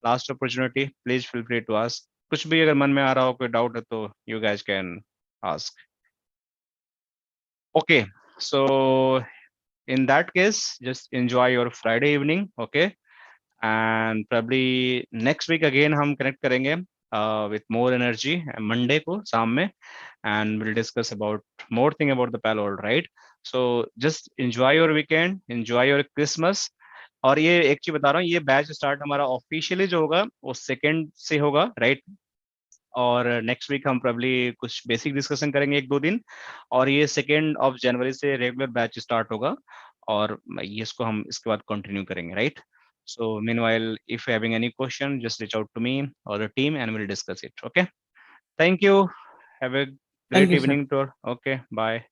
Last opportunity. Please feel free to ask. कुछ भी अगर मन में आ रहा हो, कोई doubt है तो you guys can ask. Okay. So in that case, just enjoy your Friday evening. Okay. And probably next week again हम connect करेंगे with more energy Monday को शाम में, and we'll discuss about more thing about the Palo Alto, right? So just enjoy your weekend, enjoy your Christmas. और ये एक चीज बता रहा हूँ, ये बैच स्टार्ट हमारा ऑफिशियली जो होगा वो 2nd से होगा, राइट। और नेक्स्ट वीक हम प्रॉब्ली कुछ बेसिक डिस्कशन करेंगे 1-2 दिन, और ये 2nd ऑफ जनवरी से रेगुलर बैच स्टार्ट होगा, और ये इसको हम इसके बाद कंटिन्यू करेंगे, right. So meanwhile, if you having any question, just reach out to me or the team and we'll discuss it. Okay. Thank you. Have a Thank great you sir. evening tour. Okay. Bye.